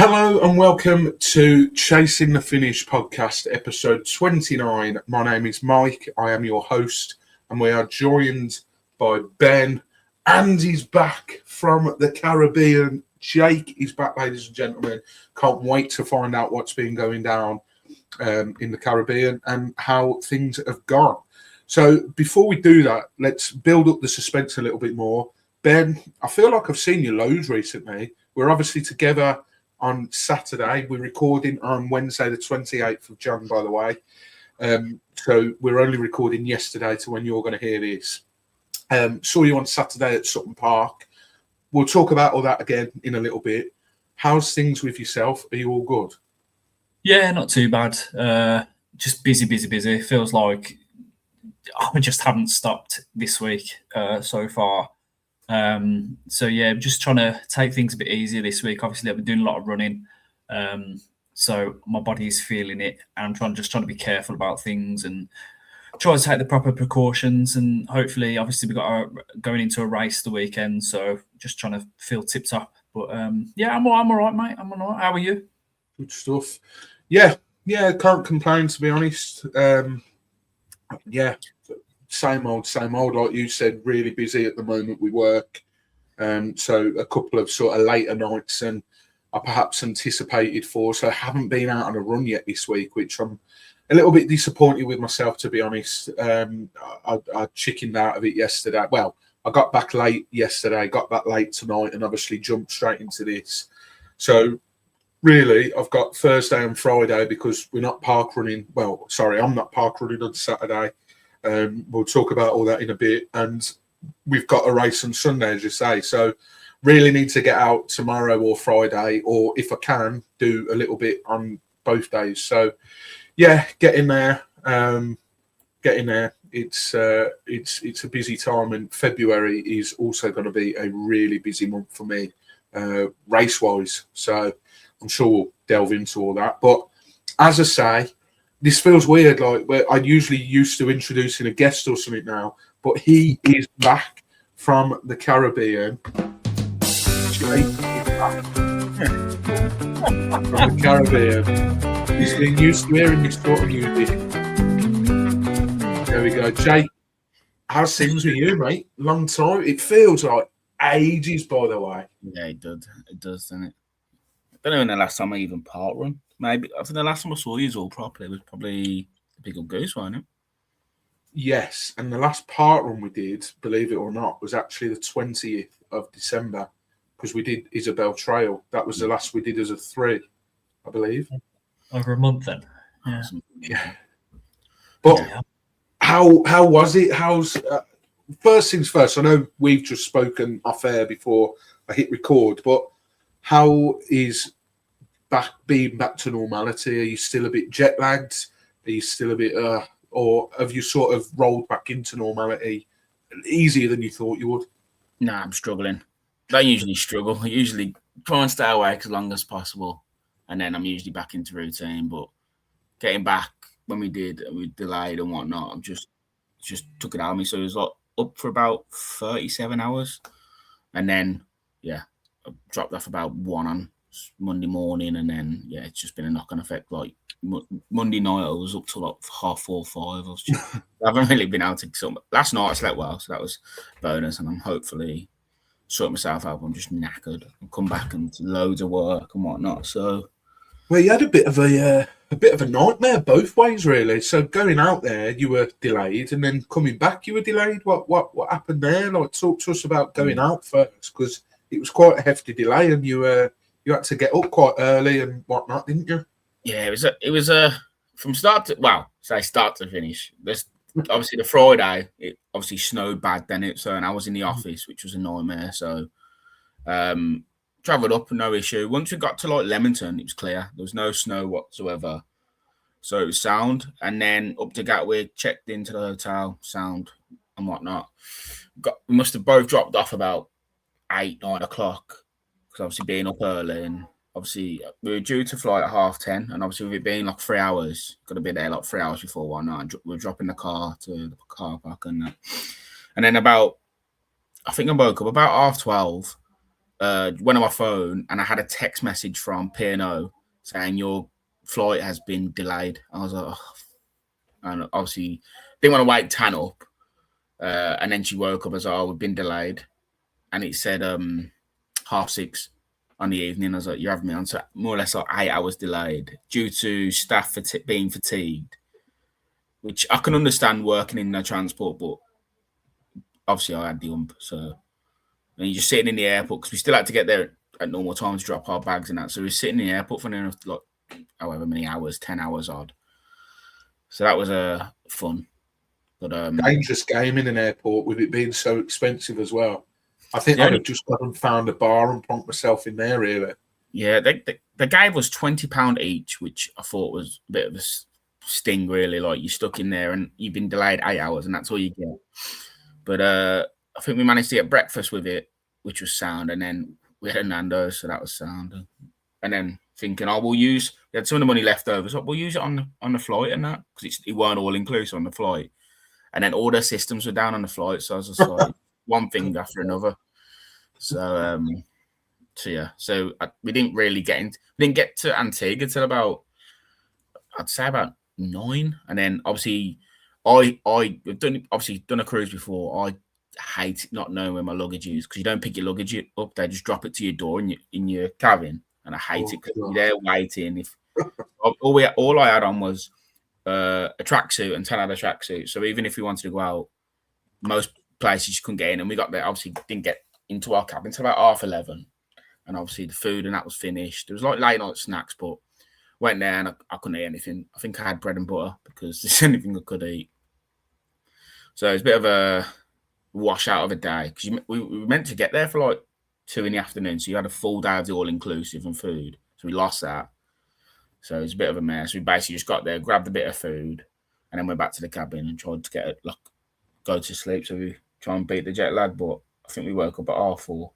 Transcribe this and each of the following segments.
Hello and welcome to Chasing the Finish podcast, episode 29. My name is Mike. I am your host, and we are joined by Ben. And he's back from the Caribbean. Jake is back, ladies and gentlemen. Can't wait to find out what's been going down in the Caribbean and how things have gone. So before we do that, let's build up the suspense a little bit more. Ben, I feel like I've seen you loads recently. We're obviously together on Saturday. We're recording on Wednesday, the 28th of Jan, by the way. So we're only recording yesterday to when you're going to hear this. Saw you on Saturday at Sutton Park. We'll talk about all that again in a little bit. How's things with yourself? Are you all good? Yeah, not too bad. Just busy. Feels like I just haven't stopped this week so far. So yeah, just trying to take things a bit easier this week. Obviously, I've been doing a lot of running, so my body's feeling it. And I'm just trying to be careful about things and try to take the proper precautions. And hopefully, obviously, we got going into a race the weekend, so just trying to feel tip top. But yeah, I'm all right, mate. I'm all right. How are you? Good stuff. Yeah, can't complain, to be honest. Yeah. Same old. Like you said, really busy at the moment with work. So a couple of sort of later nights and I perhaps anticipated for. So I haven't been out on a run yet this week, which I'm a little bit disappointed with myself, to be honest. I chickened out of it yesterday. Well, I got back late yesterday, got back late tonight, and obviously jumped straight into this. So really, I've got Thursday and Friday because we're not park running. Well, sorry, I'm not park running on Saturday. We'll talk about all that in a bit, and we've got a race on Sunday, as you say. So, really need to get out tomorrow or Friday, or if I can, do a little bit on both days. So, yeah, getting there. It's a busy time, and February is also going to be a really busy month for me, race-wise. So, I'm sure we'll delve into all that. But as I say, this feels weird, like where I usually used to introducing a guest or something now, but he is back from the Caribbean. Jake is back from the Caribbean. He's been used to hearing this sort of music. There we go. Jake, how's things with you, mate? Long time. It feels like ages, by the way. Yeah, it does. It does, doesn't it? I don't know when the last time I even park run. Maybe I think the last time I saw you all properly was probably the Big Old Goose, wasn't it? Yes, and the last park run we did, believe it or not, was actually the 20th of December because we did Isabel Trail. That was the last we did as a 3, I believe. Over a month then. Yeah. But how was it? How's first things first? I know we've just spoken off air before I hit record, but how is being back to normality? Are you still a bit jet lagged? Are you still a bit, or have you sort of rolled back into normality easier than you thought you would? Nah, I'm struggling. I usually struggle. I usually try and stay awake as long as possible, and then I'm usually back into routine. But getting back when we delayed and whatnot, I'm just took it out of me. So it was like up for about 37 hours, and then I dropped off about 1 on Monday morning, and then it's just been a knock-on effect. Like Monday night, I was up till like 4:30, 5. I haven't really been able to. Last night I slept well, so that was bonus, and I'm hopefully sorting myself out. I'm just knackered. I'll come back and loads of work and whatnot. So, well, you had a bit of a nightmare both ways, really. So going out there, you were delayed, and then coming back, you were delayed. What happened there? Like, talk to us about going out first, because it was quite a hefty delay, and you had to get up quite early and whatnot, didn't you? Yeah, it was from start to finish. This obviously the Friday, it obviously snowed bad then, and I was in the office, which was a nightmare. So travelled up, no issue. Once we got to like Leamington, it was clear. There was no snow whatsoever. So it was sound. And then up to Gatwick, checked into the hotel, sound and whatnot. We must have both dropped off about 8, 9 o'clock. Because obviously being up early, and obviously we were due to fly at 10:30, and obviously with it being like 3 hours, got to be there like 3 hours before 1:00. We were dropping the car to the car park, and then I think I woke up about 12:30, went on my phone and I had a text message from P&O saying your flight has been delayed. I was like, oh. And obviously didn't want to wake Tan up. And then she woke up as oh, we've been delayed. And it said 6:30 on the evening. I was like, you're having me on. So more or less like 8 hours delayed due to staff being fatigued, which I can understand working in the transport, but obviously I had the ump. So and you're just sitting in the airport because we still had to get there at normal time to drop our bags and that. So we were sitting in the airport for like however many hours, 10 hours odd. So that was fun. But dangerous game in an airport with it being so expensive as well. I think I'd have just gone and found a bar and plonked myself in there, really. Yeah, they gave us £20 each, which I thought was a bit of a sting, really. Like, you're stuck in there and you've been delayed 8 hours and that's all you get. But I think we managed to get breakfast with it, which was sound. And then we had a Nando's, so that was sound. And then thinking, we had some of the money left over, so we'll use it on the flight and that, because it weren't all inclusive on the flight. And then all the systems were down on the flight, so I was just like one thing after another. So yeah, so we didn't get to Antigua till about, I'd say about 9, and then obviously I've done a cruise before. I hate not knowing where my luggage is because you don't pick your luggage up; they just drop it to your door in your cabin, and I hate it because you're there waiting. If all I had on was a tracksuit, and Tan had a tracksuit. So even if we wanted to go out, most places you couldn't get in, and we got there. Obviously, didn't get into our cabin until about 11:30, and obviously the food and that was finished. There was like late night snacks, but went there and I couldn't eat anything. I think I had bread and butter because there's anything I could eat. So it's a bit of a washout of a day because we were meant to get there for like 2 PM, so you had a full day of the all inclusive and food. So we lost that. So it's a bit of a mess. We basically just got there, grabbed a bit of food, and then went back to the cabin and tried to get go to sleep. So we try and beat the jet lag, but I think we woke up at 4:30,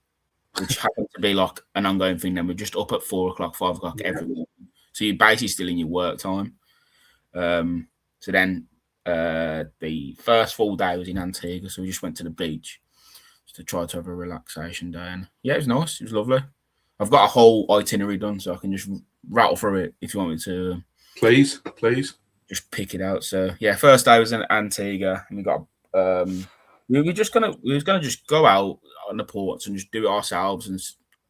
which happened to be like an ongoing thing. Then we're just up at 4:00, 5:00 every morning. So you're basically still in your work time. So then the first full day was in Antigua, so we just went to the beach just to try to have a relaxation day. And yeah, it was nice. It was lovely. I've got a whole itinerary done, so I can just rattle through it if you want me to. Please. Just pick it out. So yeah, first day was in Antigua, and we got we were gonna just go out on the ports and just do it ourselves, and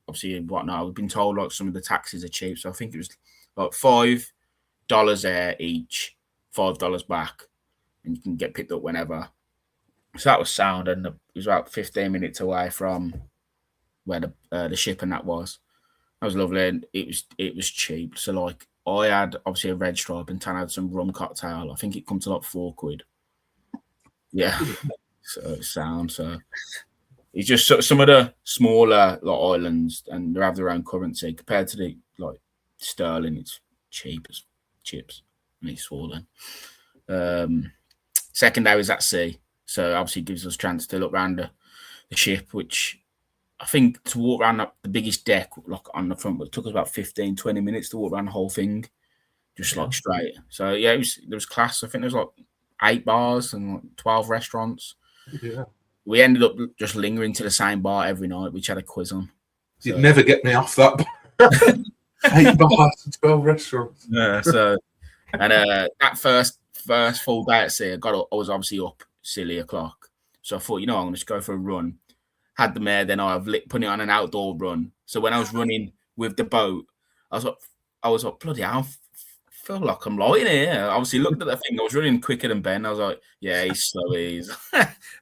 obviously whatnot. We've been told like some of the taxis are cheap, so I think it was like $5 there each, $5 back, and you can get picked up whenever. So that was sound, and it was about 15 minutes away from where the ship and that was. That was lovely, and it was cheap. So like I had obviously a red stripe, and Tan had some rum cocktail. I think it comes to like £4. Yeah, so it's sound. So it's just some of the smaller like islands, and they have their own currency compared to the like sterling. It's cheap as chips, and it's swollen. Second day was at sea, so obviously it gives us a chance to look around the ship, which I think to walk around the biggest deck like on the front, but it took us about 15-20 minutes to walk around the whole thing, just like straight. So yeah, there was class. I think there was like 8 bars and like 12 restaurants. Yeah, we ended up just lingering to the same bar every night, which had a quiz on. So. You'd never get me off that. 8 bars and 12 restaurants. Yeah, so and that first full day at sea, I was obviously up silly o'clock. So I thought, I'm gonna just go for a run. Had the mare, then I've put it on an outdoor run. So when I was running with the boat, I was like, bloody hell, I feel like I'm lighting here. I obviously looked at the thing. I was running quicker than Ben. I was like, yeah, he's slow.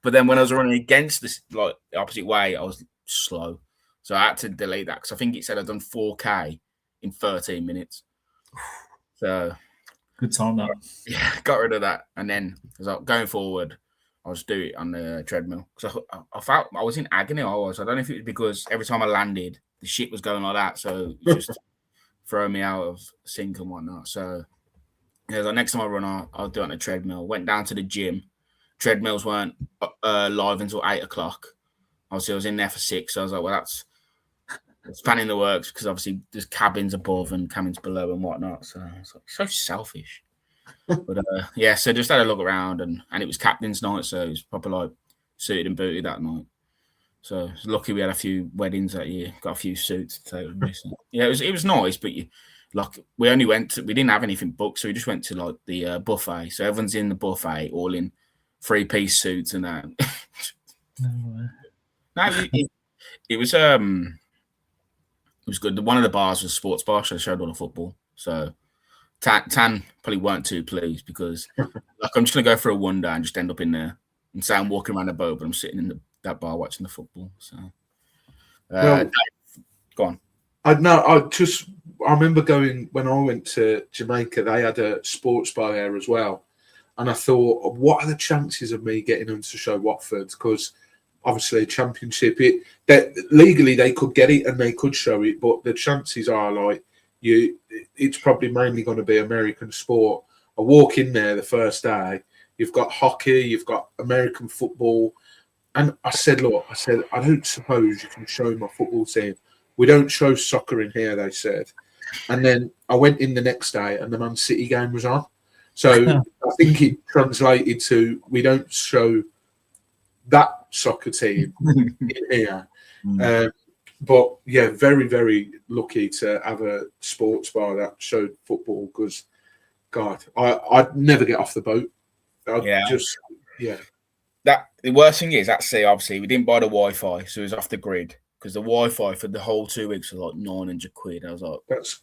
But then when I was running against this, like the opposite way, I was slow. So I had to delete that because I think it said I'd done 4K in 13 minutes. So good time that. Yeah, got rid of that. And then going forward, I was doing it on the treadmill because I felt I was in agony. I don't know if it was because every time I landed, the shit was going like that. So it just throwing me out of sync and whatnot. So yeah, the next time I run, I'll do it on a treadmill. Went down to the gym. Treadmills weren't live until 8 o'clock. Obviously, I was in there for 6. So I was like, well, that's planning the works because obviously there's cabins above and cabins below and whatnot. So it's like, so selfish. But yeah, so just had a look around and it was captain's night, so it was proper like suited and booted that night. So it's lucky we had a few weddings that year. Got a few suits to take with me. So, yeah, it was nice, but we didn't have anything booked, so we just went to like the buffet. So everyone's in the buffet, all in 3-piece suits and that. No, it was good. One of the bars was a sports bar, so I showed all the football. So Tan probably weren't too pleased because I'm just gonna go for a wonder and just end up in there and say I'm walking around the boat, but I'm sitting in that bar watching the football. So Well, go on. I remember going when I went to Jamaica. They had a sports bar there as well, and I thought, what are the chances of me getting them to show Watford? Because obviously, Championship, legally they could get it and they could show it, but the chances are like it's probably mainly going to be American sport. I walk in there the first day, you've got hockey, you've got American football, and I said, I don't suppose you can show my football team. We don't show soccer in here, they said. And then I went in the next day and the Man City game was on. So I think it translated to we don't show that soccer team in here. But yeah, very, very lucky to have a sports bar that showed football because, God, I'd never get off the boat. The worst thing is at sea, obviously, we didn't buy the Wi-Fi, so it was off the grid because the Wi-Fi for the whole 2 weeks was like £900. I was like, that's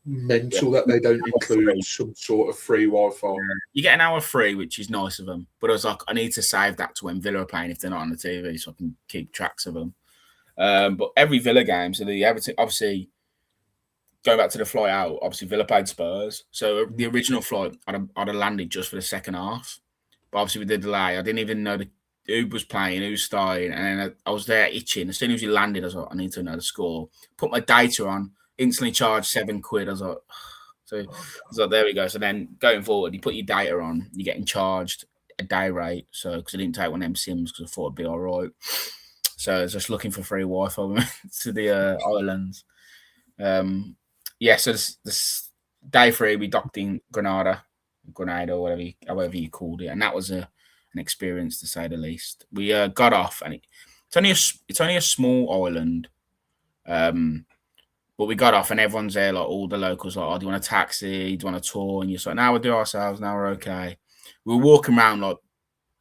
mental that they don't include some sort of free Wi-Fi. You get an hour free, which is nice of them. But I was like, I need to save that to when Villa are playing if they're not on the TV, so I can keep tracks of them. But every Villa game, so the Everton, obviously, going back to the flight out, obviously Villa played Spurs. So the original flight, I'd have landed just for the second half. But obviously with the delay, I didn't even know who was playing, who was starting. And then I was there itching. As soon as you landed, I was like, I need to know the score. Put my data on, instantly charged £7. I was like, so there we go. So then going forward, you put your data on, you're getting charged a day rate. So because I didn't take one of them SIMs because I thought it'd be all right. So I was just looking for free Wi-Fi to the islands. So this day 3, we docked in Grenada, or however you called it, and that was an experience to say the least. We got off, and it's only a small island, but we got off, and everyone's there, like all the locals, like, oh, do you want a taxi? Do you want a tour? And you're like, now we'll do ourselves. Now we're okay. We were walking around like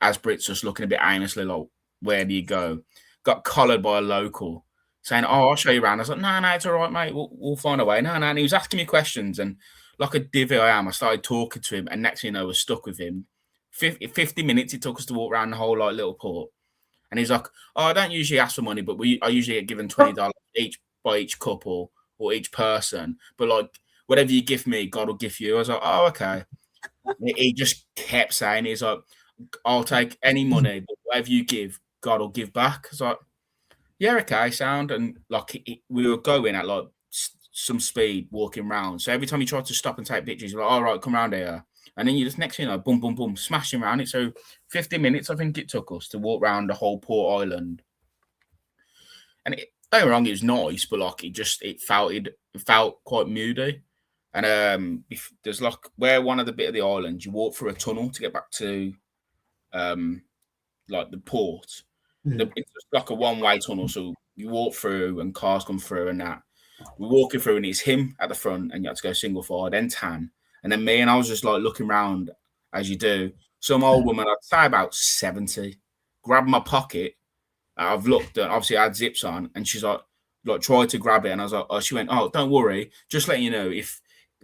as Brits, just looking a bit aimlessly, like, where do you go? Got collared by a local saying, oh, I'll show you around. I was like, no, it's all right, mate. We'll find a way. No. And he was asking me questions. And like a divvy I am, I started talking to him. And next thing you know, I was stuck with him. 50 minutes it took us to walk around the whole like little port. And he's like, oh, I don't usually ask for money, but I usually get given $20 each by each couple or each person. But like, whatever you give me, God will give you. I was like, oh, okay. He just kept saying, he's like, I'll take any money, but whatever you give, God will give back. I was like, yeah, okay, sound. And like we were going at like some speed, walking around. So every time you tried to stop and take pictures, you're like, all right, come around here. And then you just next thing you know, boom, boom, boom, smashing around it. So 50 minutes, I think it took us to walk around the whole port island. And don't get me wrong, it was nice, but like it felt quite moody. And if there's like where one of the bit of the island, you walk through a tunnel to get back to like the port. It's just like a one-way tunnel, so you walk through and cars come through and that. We're walking through and it's him at the front and you have to go single file, then Tan. And then me, and I was just like looking around as you do. Some old woman, I'd say about 70, grabbed my pocket. I've looked, and obviously I had zips on, and she's like tried to grab it. And I was like, oh, she went, oh, don't worry. Just letting you know, if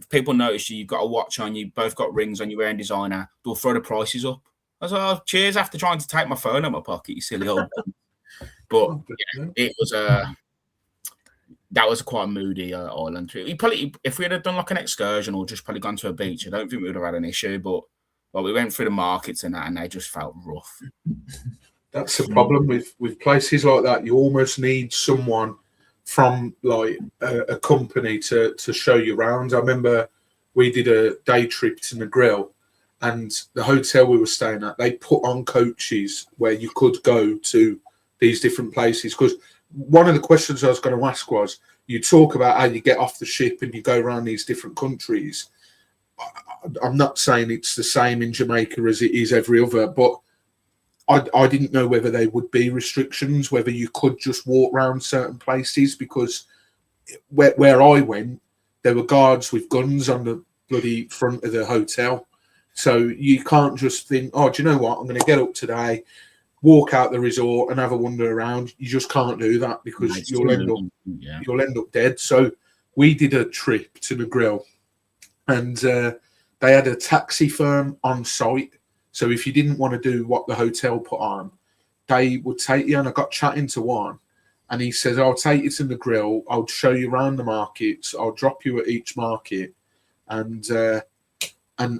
people notice you've got a watch on, you both got rings on, you're wearing designer, they'll throw the prices up. I was like, oh, cheers, after trying to take my phone out of my pocket, you silly old. But yeah, it was that was quite a moody island. Probably, if we had done like an excursion or just probably gone to a beach, I don't think we would have had an issue. But we went through the markets and that, and they just felt rough. That's the problem with places like that. You almost need someone from like a company to show you around. I remember we did a day trip to Negril, and the hotel we were staying at, they put on coaches where you could go to these different places. Because one of the questions I was going to ask was, you talk about how you get off the ship and you go around these different countries. I'm not saying it's the same in Jamaica as it is every other, but I didn't know whether there would be restrictions, whether you could just walk around certain places, because where I went, there were guards with guns on the bloody front of the hotel. So you can't just think, oh, do you know what? I'm going to get up today, walk out the resort and have a wander around. You just can't do that, because you'll end up dead. So we did a trip to the grill, and they had a taxi firm on site. So if you didn't want to do what the hotel put on, they would take you. And I got chatting to one, and he says, I'll take you to the grill. I'll show you around the markets. I'll drop you at each market, and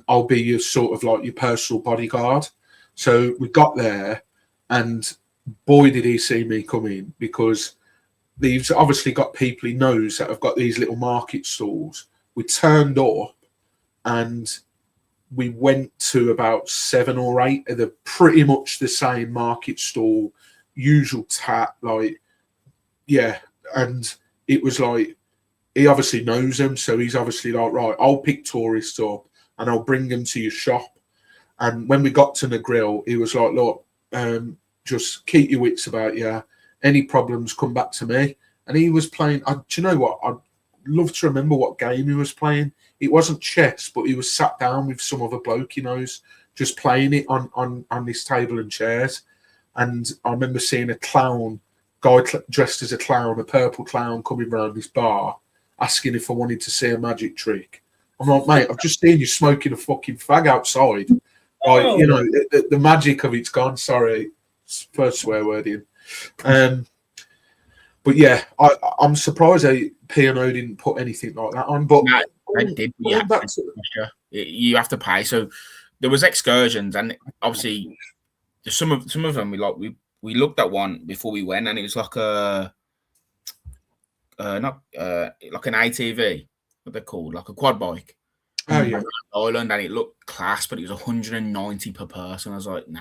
I'll be your sort of like your personal bodyguard. So we got there, and boy, did he see me come in, because he's obviously got people he knows that have got these little market stalls. We turned up, and we went to about 7 or 8 of the pretty much the same market stall, usual tat, like, yeah. And it was like, he obviously knows them. So he's obviously like, right, I'll pick tourists up and I'll bring them to your shop. And when we got to the grill, he was like, look, just keep your wits about you. Any problems, come back to me. And he was playing, do you know what? I'd love to remember what game he was playing. It wasn't chess, but he was sat down with some other bloke he knows, just playing it on this table and chairs. And I remember seeing a clown, guy dressed as a clown, a purple clown, coming around this bar, asking if I wanted to see a magic trick. I'm like, mate, I've just seen you smoking a fucking fag outside. Like, you know, the magic of it's gone. Sorry, first swear word in. But yeah, I'm surprised P&O didn't put anything like that on. But no, they did. You have to pay. So there was excursions, and obviously some of them we looked at one before we went, and it was like like an ATV, what they're called, like a quad bike. Oh yeah, island, and it looked class, but it was 190 per person. I was like, nah.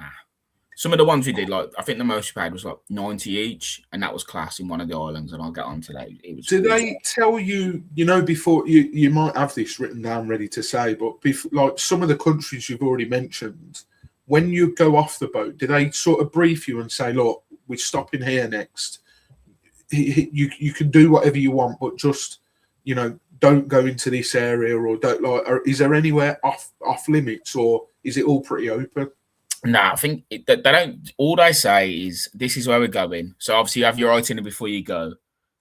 Some of the ones we did, like I think the most we paid was like 90 each, and that was class in one of the islands. And I'll get on to that. It was. Did they tell you? You know, before you might have this written down, ready to say, but like some of the countries you've already mentioned, when you go off the boat, do they sort of brief you and say, look, we're stopping here next. You can do whatever you want, but just, you know, don't go into this area, or don't like. Or is there anywhere off limits, or is it all pretty open? No, I think they don't. All they say is this is where we're going. So obviously you have your itinerary before you go,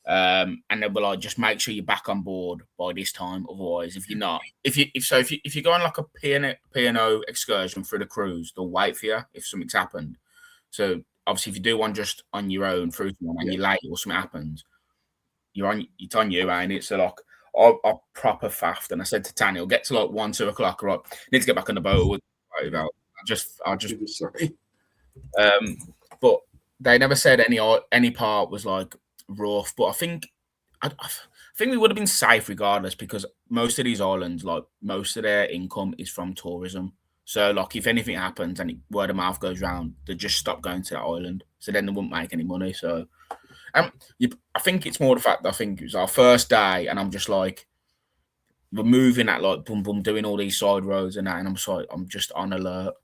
and they'll be like, just make sure you're back on board by this time. Otherwise, if you're not, if you go on like a P&O excursion through the cruise, they'll wait for you if something's happened. So obviously, if you do one just on your own through one and you're late or something happens, it's on you, ain't it? So like, I proper faffed, and I said to Tanya, "I'll get to like 1, 2 o'clock. Right, need to get back on the boat." I'll just sorry. But they never said any part was like rough. But I think we would have been safe regardless, because most of these islands, like most of their income is from tourism. So like if anything happens and word of mouth goes round, they just stop going to that island. So then they wouldn't make any money. So I think it's more the fact that I think it was our first day, and I'm just like, we're moving at like boom boom, doing all these side roads and that, and I'm just on alert.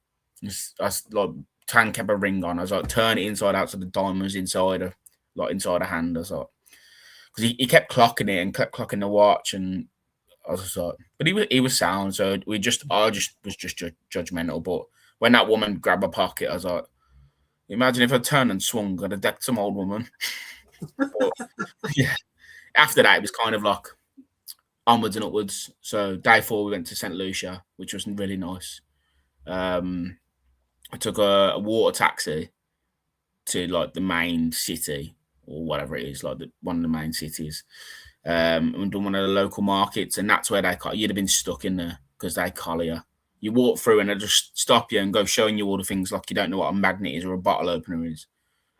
I like Tan kept a ring on. I was like, turn it inside out, so the diamonds inside a hand. I was like, because he kept clocking it and kept clocking the watch, and I was like, but he was sound. So I just was judgmental. But when that woman grabbed my pocket, I was like, imagine if I turned and swung, I'd have decked some old woman. But yeah, after that it was kind of like onwards and upwards. So day 4 we went to St. Lucia, which was really nice. I took a water taxi to like the main city or whatever it is, like one of the main cities. And done one of the local markets, and that's where you'd have been stuck in there because they collar you. You walk through and they just stop you and go showing you all the things like you don't know what a magnet is or a bottle opener is.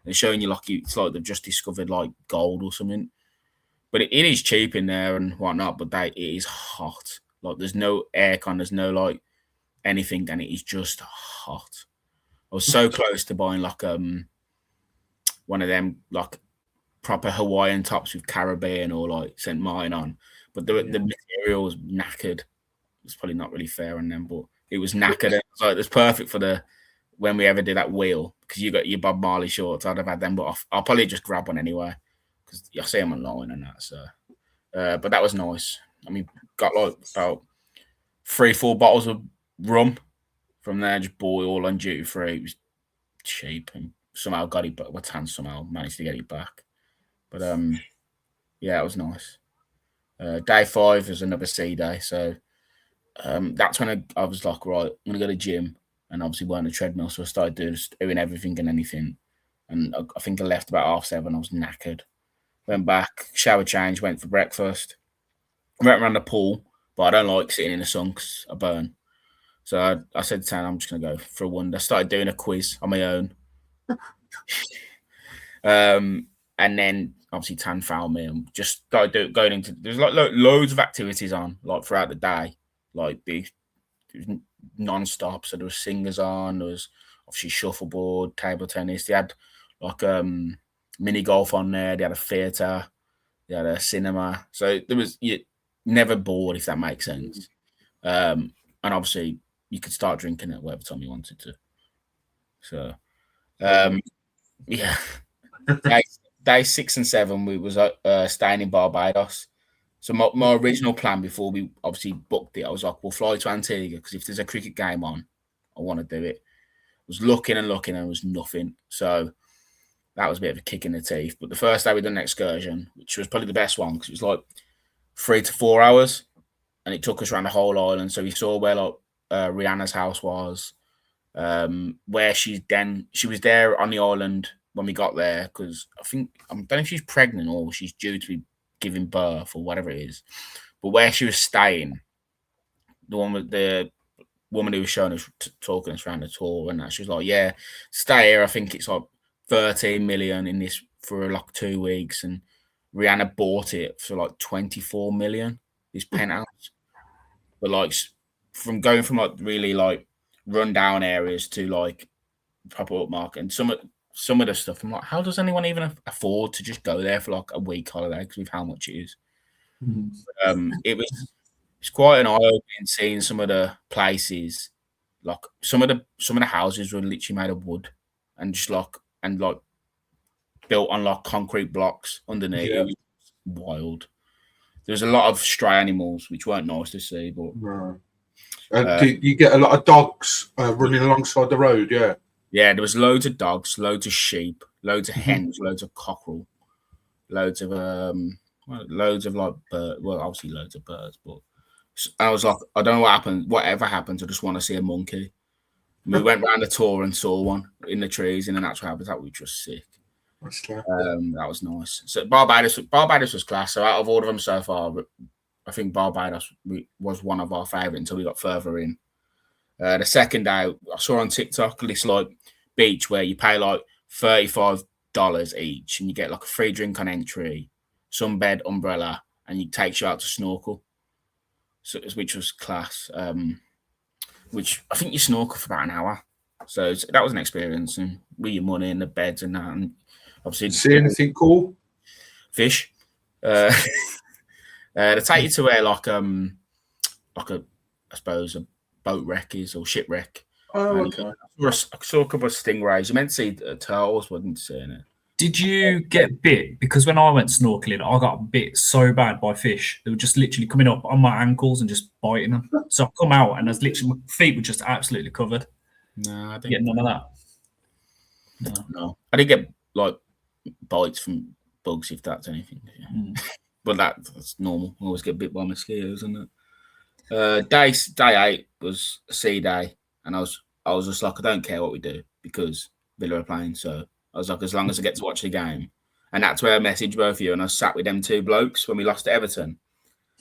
They're showing you like it's like they've just discovered like gold or something. But it is cheap in there and whatnot, but it is hot. Like there's no aircon, there's no like anything, and it is just hot. I was so close to buying like one of them like proper Hawaiian tops with Caribbean or like St. Martin on, but the material was knackered. It's probably not really fair on them, but it was knackered. So it was perfect for the when we ever do that wheel, because you got your Bob Marley shorts, I'd have had them, but I'll probably just grab one anyway, because I see them online and that. So, but that was nice. I mean, got like about 3-4 bottles of rum from there, just bought all on duty free. It was cheap, and somehow got it back. What's hands somehow managed to get it back. But yeah, it was nice. Day 5 was another sea day, so that's when I was like, right, I'm gonna go to the gym, and obviously weren't a treadmill, so I started doing everything and anything. And I think I left about 7:30. I was knackered. Went back, shower change, went for breakfast. Went around the pool, but I don't like sitting in the sun because I burn. So I said to Tan, I'm just going to go for a wander. I started doing a quiz on my own. And then obviously Tan found me and just started going into, there's like loads of activities on, like throughout the day, like it was non-stop. So there was singers on, there was obviously shuffleboard, table tennis. They had like mini golf on there. They had a theatre. They had a cinema. So there was, you never bored, if that makes sense. And obviously you could start drinking at whatever time you wanted to. So, yeah. Day 6 and 7, we was staying in Barbados. So my original plan before we obviously booked it, I was like, we'll fly to Antigua because if there's a cricket game on, I want to do it. I was looking and looking and there was nothing. So that was a bit of a kick in the teeth. But the first day we done an excursion, which was probably the best one because it was like 3 to 4 hours and it took us around the whole island. So we saw where like Rihanna's house was, where she was there on the island when we got there because I don't know if she's pregnant or she's due to be giving birth or whatever it is. But where she was staying, the woman who was showing us, talking us around the tour and that, she was like, yeah, stay here. I think it's like 13 million in this for like 2 weeks. And Rihanna bought it for like 24 million, this penthouse. But like from going from like really like rundown areas to like proper upmarket and some of the stuff, I'm like, how does anyone even afford to just go there for like a week holiday because of how much it is? Mm-hmm. It's quite an eye-opening seeing some of the places, like some of the houses were literally made of wood and just like built on like concrete blocks underneath. Yeah. It was wild. There's a lot of stray animals which weren't nice to see, but did you get a lot of dogs running alongside the road? Yeah. Yeah, there was loads of dogs, loads of sheep, loads of hens, loads of cockerel, loads of like birds. Well, obviously loads of birds, but I was like, I don't know what happened. Whatever happens, I just want to see a monkey. And we went round the tour and saw one in the trees in the natural habitat, which was sick. That was nice. So Barbados was class. So out of all of them so far, I think Barbados was one of our favourite until we got further in. The second day, I saw on TikTok this like beach where you pay like $35 each and you get like a free drink on entry, sunbed, umbrella, and it takes you out to snorkel. So, which was class. Which I think you snorkel for about an hour. So that was an experience, and with your money in the beds and that, and obviously see anything cool? Fish. They take you to where like a I suppose a boat wreck is or shipwreck. Oh, okay. I saw a couple of stingrays. You meant to see turtles, wasn't seeing it. Did you get bit? Because when I went snorkeling, I got bit so bad by fish. They were just literally coming up on my ankles and just biting them. So I come out and there's literally my feet were just absolutely covered. No, I didn't get none of that. No. I did get like bites from bugs, if that's anything. Yeah. But that's normal. I always get bit by mosquitoes, isn't it? Day 8 was a sea day, and I was just like, I don't care what we do because Villa are playing. So I was like, as long as I get to watch the game, and that's where I messaged both of you, and I sat with them 2 blokes when we lost to Everton.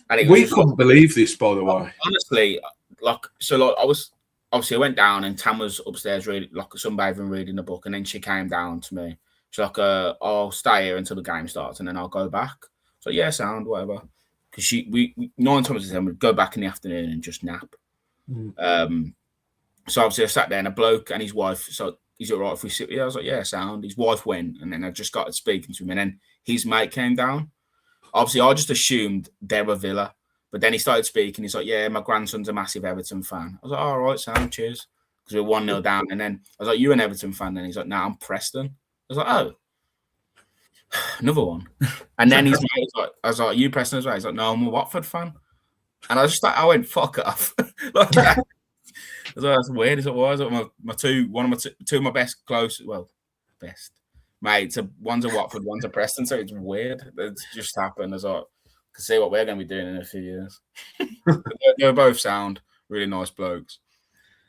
And we couldn't believe this, by the way. Honestly, I went down, and Tam was upstairs reading, like sunbathing, reading a book, and then she came down to me. She's like, I'll stay here until the game starts, and then I'll go back. So yeah, sound whatever. Because we 9 times out of 10 would go back in the afternoon and just nap. So obviously I sat there and a bloke and his wife. So is it all right if we sit here? I was like, yeah, sound. His wife went, and then I just got speaking to him, and then his mate came down. Obviously, I just assumed they were Villa, but then he started speaking. He's like, yeah, my grandson's a massive Everton fan. I was like, all right, sound, cheers. because we were 1-0 down. And then I was like, "You an Everton fan?" Then he's like, "No, I'm Preston." I was like, "Oh, another one." And then he's like, "I was like, you Preston as well?" He's like, "No, I'm a Watford fan." And I was just like, I went, "Fuck off!" Like that. I was like, "That's weird." As it was, like two of my best mates. One's a Watford, one's a Preston. So it's weird. It's just happened. I was like, "Can see what we're going to be doing in a few years." They were both sound, really nice blokes.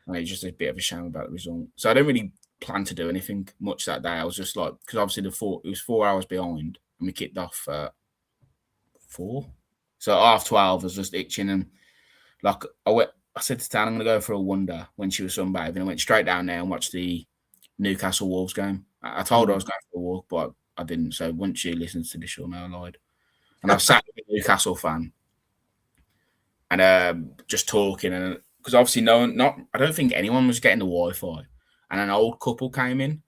And it's just a bit of a shame about the result. So I don't really plan to do anything much that day. I was just like, because obviously it was 4 hours behind, and we kicked off at 4. So 12:30, I was just itching, and like I said to Tan, I'm going to go for a wonder when she was sunbathing, and I went straight down there and watched the Newcastle Wolves game. I told her I was going for a walk, but I didn't. So once she listens to this, she'll know I lied. And I was sat with a Newcastle fan, and just talking, and because obviously I don't think anyone was getting the Wi-Fi, and an old couple came in,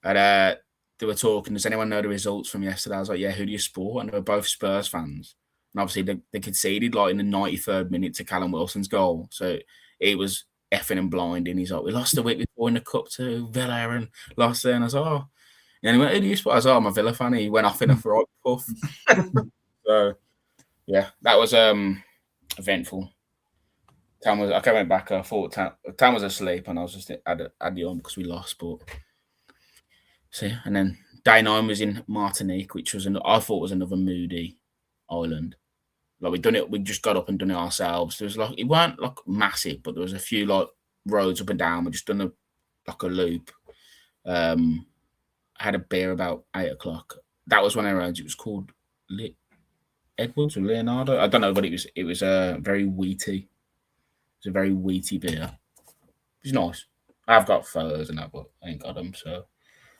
and they were talking. Does anyone know the results from yesterday? I was like, "Yeah, who do you support?" And they were both Spurs fans, and obviously they conceded like in the 93rd minute to Callum Wilson's goal, so it was effing and blinding. He's like, "We lost the week before in the cup to Villa and lost there," and I was like, "Oh," and he went, "Who do you support?" I was like, "Oh, I'm a Villa fan." He went off in a right puff. So yeah, that was eventful. I came back. I thought Tam was asleep, and I was just had the on because we lost. But so yeah, and then day 9 was in Martinique, which was I thought was another moody island. Like we'd done it, we just got up and done it ourselves. There was like it weren't like massive, but there was a few like roads up and down. We just done a loop. I had a beer about 8 o'clock. That was when I realized it was called Edwards or Leonardo. I don't know, but it was very wheaty. It's a very wheaty beer. It's nice. I've got photos and that, but I ain't got them. So,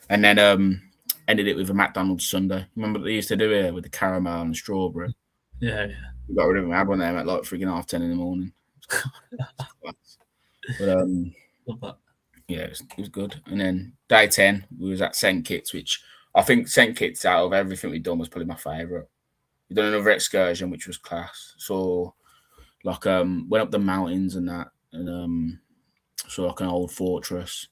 and then ended it with a McDonald's sundae. Remember what they used to do here with the caramel and strawberry? Yeah. We got rid of them. I had one of them at like freaking 10:30 in the morning. But Love that. yeah, it was good. And then day 10, we was at St. Kitts, which I think St. Kitts out of everything we've done was probably my favourite. We done another excursion, which was class. So like went up the mountains and that, and saw like an old fortress,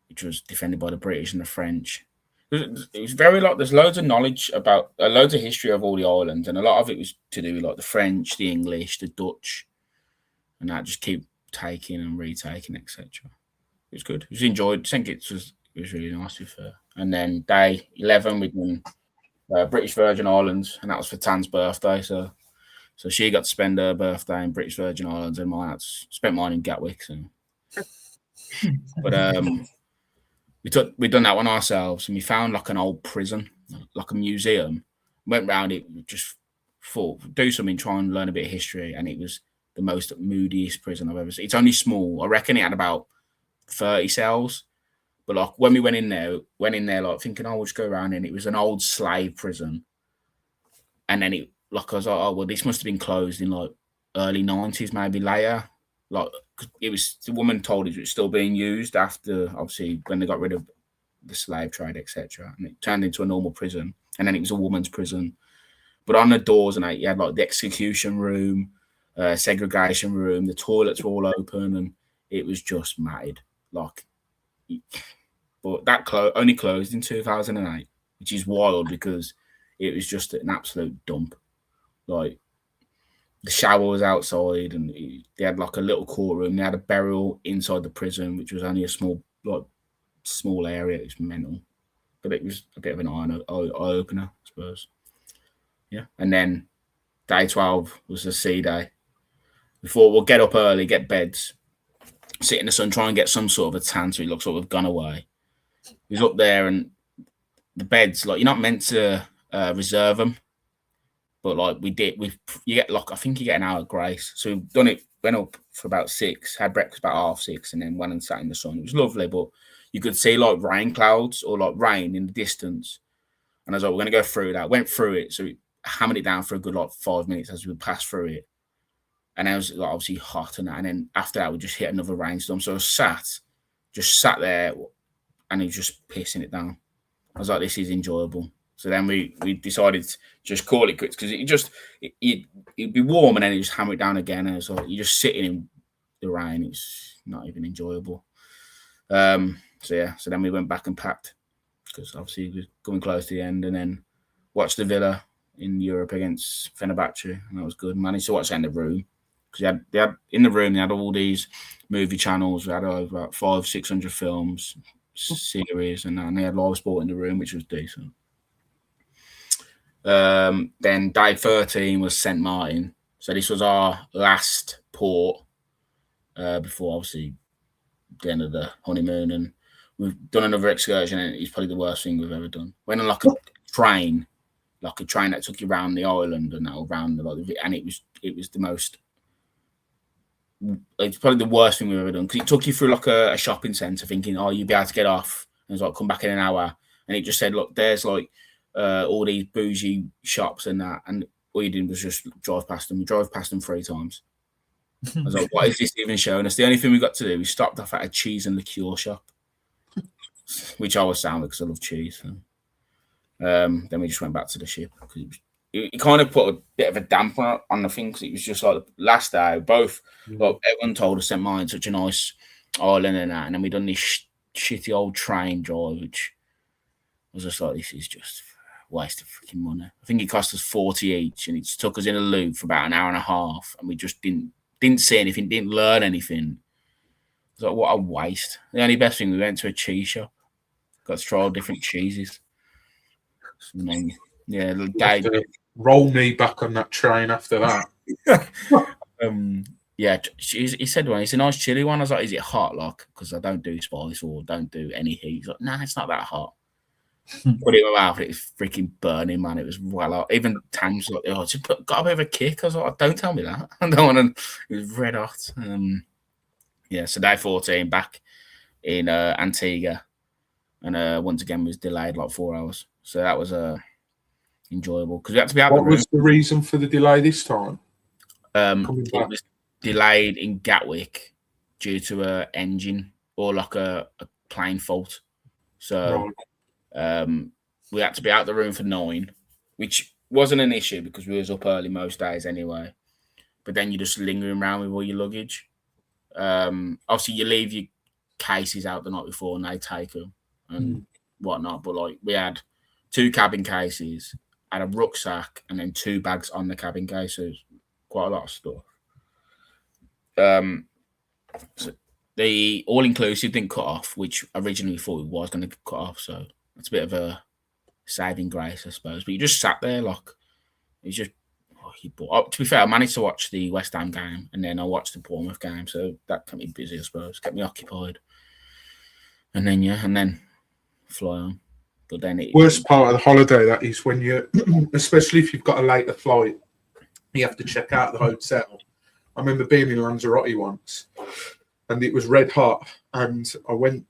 which was defended by the British and the French. It was very like there's loads of knowledge about loads of history of all the islands, and a lot of it was to do with like the French, the English, the Dutch, and that just keep taking and retaking, etc. It was good. It was enjoyed. St. Kitts was really nice to be fair. And then day 11 we done British Virgin Islands, and that was for Tan's birthday. So she got to spend her birthday in British Virgin Islands, and mine spent mine in Gatwick. So. But we done that one ourselves, and we found like an old prison, like a museum. Went round it, just thought do something, try and learn a bit of history, and it was the most moodiest prison I've ever seen. It's only small. I reckon it had about 30 cells. But like when we went in there like thinking, we'll just go around, and it was an old slave prison. And then I was like, oh well, this must have been closed in like early 90s, maybe later. Like it was, the woman told us it was still being used after obviously when they got rid of the slave trade, etc. And it turned into a normal prison, and then it was a woman's prison. But on the doors and that, you had like the execution room, segregation room, the toilets were all open, and it was just mad. Like, but that only closed in 2008, which is wild because it was just an absolute dump. Like the shower was outside, and they had like a little courtroom. They had a burial inside the prison, which was only a small area. It was mental, but it was a bit of an eye opener, I suppose. Yeah, and then day 12 was the sea day. We thought we'll get up early, get beds, sit in the sun, try and get some sort of a tan so it looks like we've gone away. We was up there, and the beds, like you're not meant to reserve them, but like we did. You get like I think you get an hour grace. So we've done it. Went up for about 6, had breakfast about 6:30, and then went and sat in the sun. It was lovely, but you could see like rain clouds or like rain in the distance. And I was like, we're gonna go through that. Went through it, so we hammered it down for a good like 5 minutes as we passed through it. And it was like, obviously hot and that. And then after that, we just hit another rainstorm. So I just sat there, and it was just pissing it down. I was like, this is enjoyable. So then we decided to just call it quits because it'd be warm, and then it just hammer it down again. And it's like you're just sitting in the rain. It's not even enjoyable. So then we went back and packed because obviously we were coming close to the end, and then watched the Villa in Europe against Fenerbahce, and that was good. Managed to watch that in the room because they had in the room they had all these movie channels. We had about 500-600 films, series, and they had live sport in the room, which was decent. Then day 13 was St. Martin. So this was our last port before obviously the end of the honeymoon, and we've done another excursion, and it's probably the worst thing we've ever done. Went on like a train that took you around the island and around and it was the most. It's probably the worst thing we've ever done because it took you through like a shopping centre, thinking, oh, you'll be able to get off, and it's like come back in an hour, and it just said, look, there's like all these bougie shops and that, and all you did was just drive past them. We drove past them 3 times. I was like, what is this even showing us? The only thing we got to do, we stopped off at a cheese and liqueur shop, which I was sound because I love cheese. So. Then we just went back to the ship because it kind of put a bit of a damper on the thing because it was just like the last day. Both, like everyone told us St. Martin's such a nice island and that, and then we done this shitty old train drive, which was just like, this is just a waste of freaking money. I think it cost us 40 each, and it took us in a loop for about an hour and a half, and we just didn't see anything, didn't learn anything. It was like, what a waste. The only best thing, we went to a cheese shop, got to try all different cheeses. And then, yeah, the guy roll me back on that train after that. Yeah, he said one. It's a nice chilly one. I was like, is it hot? Like, because I don't do spice or don't do any heat. He's like, nah, it's not that hot. Put it in my mouth, it was freaking burning, man. It was well hot. Even Tam's like, oh, it's got a bit of a kick. I was like, don't tell me that. I don't want to. It was red hot. Yeah, so day 14 back in Antigua, and once again was delayed like 4 hours. So that was enjoyable because we had to be out. What was the reason for the delay this time? It was delayed in Gatwick due to a engine or like a plane fault. So we had to be out the room for 9, which wasn't an issue because we was up early most days anyway. But then you're just lingering around with all your luggage. Obviously, you leave your cases out the night before and they take them and whatnot. But like we had 2 cabin cases, had a rucksack, and then 2 bags on the cabin cases. Quite a lot of stuff. So the all-inclusive didn't cut off, which originally thought it was going to cut off. So it's a bit of a saving grace, I suppose. But you just sat there like it's just. To be fair, I managed to watch the West Ham game, and then I watched the Bournemouth game, so that kept me busy, I suppose. Kept me occupied, and then fly on. But then worst part of the holiday that is when you, especially if you've got a later flight, you have to check out the hotel. I remember being in Lanzarote once, and it was red hot, and I went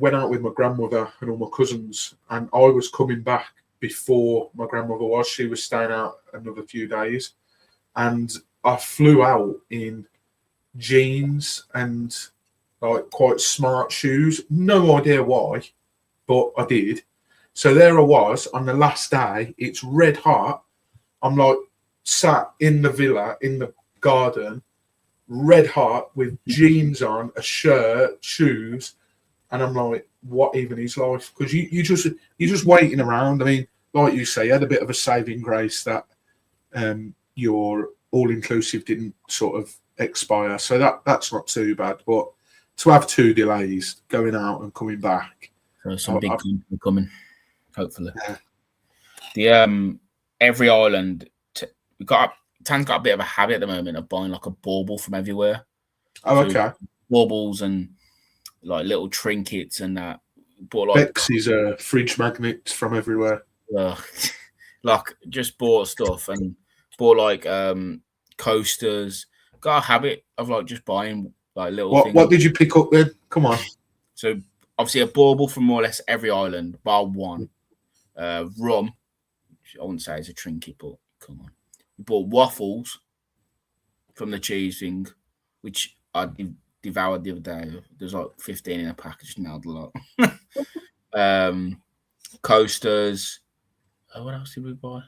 out with my grandmother and all my cousins, and I was coming back before my grandmother was. She was staying out another few days, and I flew out in jeans and like quite smart shoes. No idea why, but I did. So there I was on the last day. It's red hot. I'm like sat in the villa in the garden, red hot with jeans on, a shirt, shoes, and I'm like, what even is life? Because you're just waiting around. I mean, like you say, you had a bit of a saving grace that your all-inclusive didn't sort of expire. So that's not too bad. But to have 2 delays, going out and coming back. So some big things are coming, hopefully. Yeah. The every island, Tan's got a bit of a habit at the moment of buying like a bauble from everywhere. Oh, okay. Baubles and like little trinkets and that. But like Bexy's fridge magnets from everywhere. Like just bought stuff and bought like coasters. Got a habit of like just buying like little things. What did you pick up then? Come on. So obviously a bauble from more or less every island, bar one. Rum, which I wouldn't say it's a trinket, but come on. We bought waffles from the cheese thing, which I devoured the other day. There's like 15 in a pack. I just nailed a lot. Coasters. What else did we buy?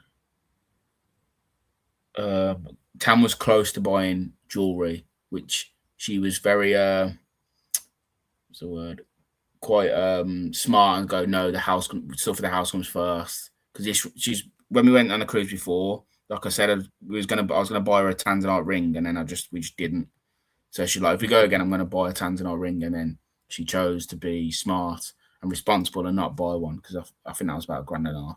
Tam was close to buying jewelry, which she was very what's the word? quite smart and go, no, the stuff for the house comes first. Because she's when we went on a cruise before, like I said, I was gonna buy her a Tanzanite ring, and then we just didn't. So she's like, if we go again, I'm gonna buy a Tanzanite ring, and then she chose to be smart and responsible and not buy one because I think that was about $1.50.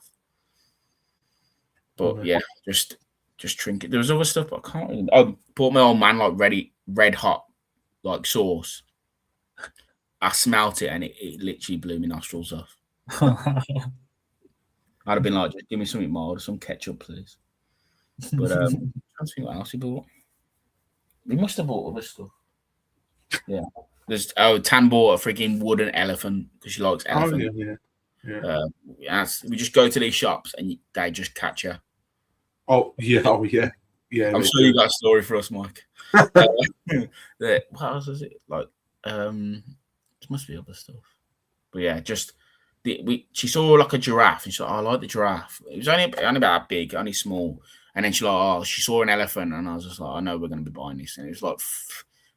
But yeah, just trinket. There was other stuff, but I can't really. I bought my old man like red hot like sauce. I smelt it and it literally blew my nostrils off. I'd have been like, just give me something mild, some ketchup, please. But I don't think what else he bought. He must have bought other stuff. Yeah. Tan bought a freaking wooden elephant because she likes elephant. Yeah. We just go to these shops and they just catch her. Oh yeah. I'm sure you got a story for us, Mike. What else is it? Like, there must be other stuff. But yeah, just she saw like a giraffe and she's like, I like the giraffe. It was only about that big, only small. And then she saw an elephant and I was just like, I know we're going to be buying this. And it was like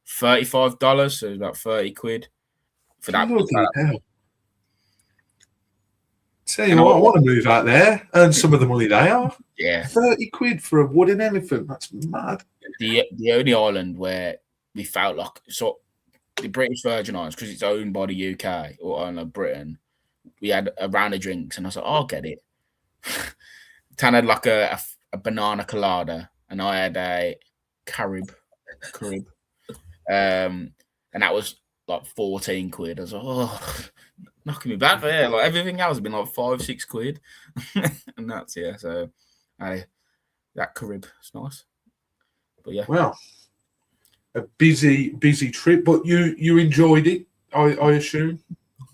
$35, so it was about 30 quid for that. Hell. Tell you what, I want to move out there, earn some of the money they are. Yeah. 30 quid for a wooden elephant. That's mad. The only island where we felt like, so the British Virgin Islands, because it's owned by the UK or owned by Britain, we had a round of drinks and I was like, I'll get it. Tan had like a banana colada and I had a Carib. And that was like 14 quid. I was like, oh, knocking me back there. Like everything else has been like 5-6 quid. And that's so that Carib is nice. But yeah. Well, a busy trip, but you enjoyed it, I assume.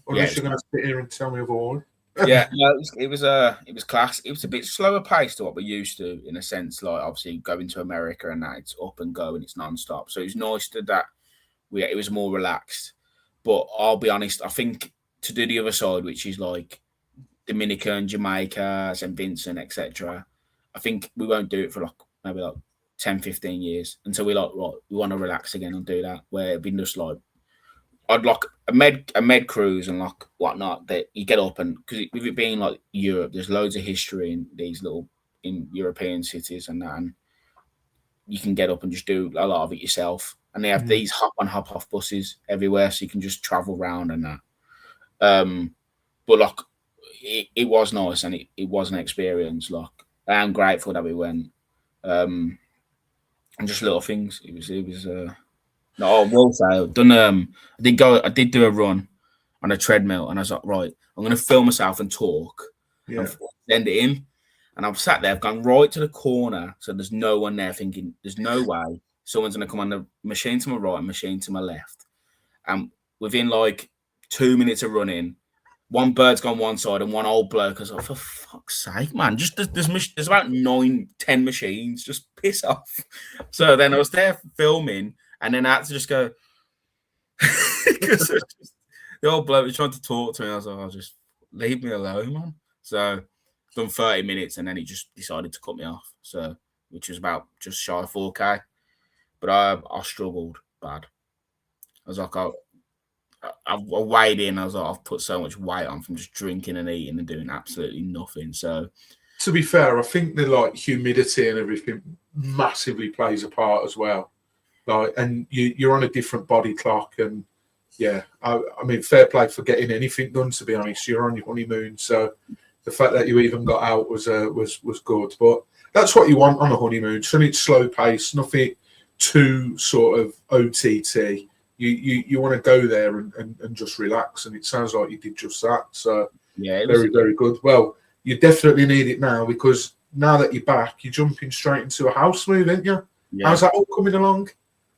Unless you're going to sit here and tell me otherwise. Yeah, no, it was class. It was a bit slower paced to what we're used to, in a sense. Like obviously going to America and that it's up and go and it's non-stop. So it was nice that it was more relaxed. But I'll be honest, I think to do the other side, which is like Dominican, Jamaica, St. Vincent, etc., I think we won't do it for like maybe like 10, 15 years until we we want to relax again and do that. Where it'd be just like I'd like a med cruise and like whatnot that you get up and because with it being like Europe, there's loads of history in these in European cities and that, and you can get up and just do a lot of it yourself. And they have these hop on hop off buses everywhere, so you can just travel around and that. But like it was nice and it was an experience. Like I am grateful that we went. And just little things. It was. No, I will say I've done. I did do a run on a treadmill, and I was like, right, I'm going to film myself and talk, and send it in. And I've sat there, I've gone right to the corner, so there's no one there. Thinking there's no way someone's going to come on the machine to my right and machine to my left. And within like 2 minutes of running, one bird's gone one side and one old bloke. I was like, for fuck's sake, man! Just there's about 9-10 machines. Just piss off. So then I was there filming. And then I had to just go because the old bloke was trying to talk to me. I was like, "Oh, just leave me alone, man." So I've done 30 minutes, and then he just decided to cut me off. So which was about just shy of 4K. But I struggled bad. I was like, I weighed in. I was like, I've put so much weight on from just drinking and eating and doing absolutely nothing. So to be fair, I think the like humidity and everything massively plays a part as well. Like, and you're on a different body clock, and I mean, fair play for getting anything done. To be honest, you're on your honeymoon, so the fact that you even got out was good. But that's what you want on a honeymoon. Something slow pace, nothing too sort of OTT. You want to go there and just relax, and it sounds like you did just that. So very, very good. Well, you definitely need it now because now that you're back, you're jumping straight into a house move, aren't you? Yeah. How's that all coming along?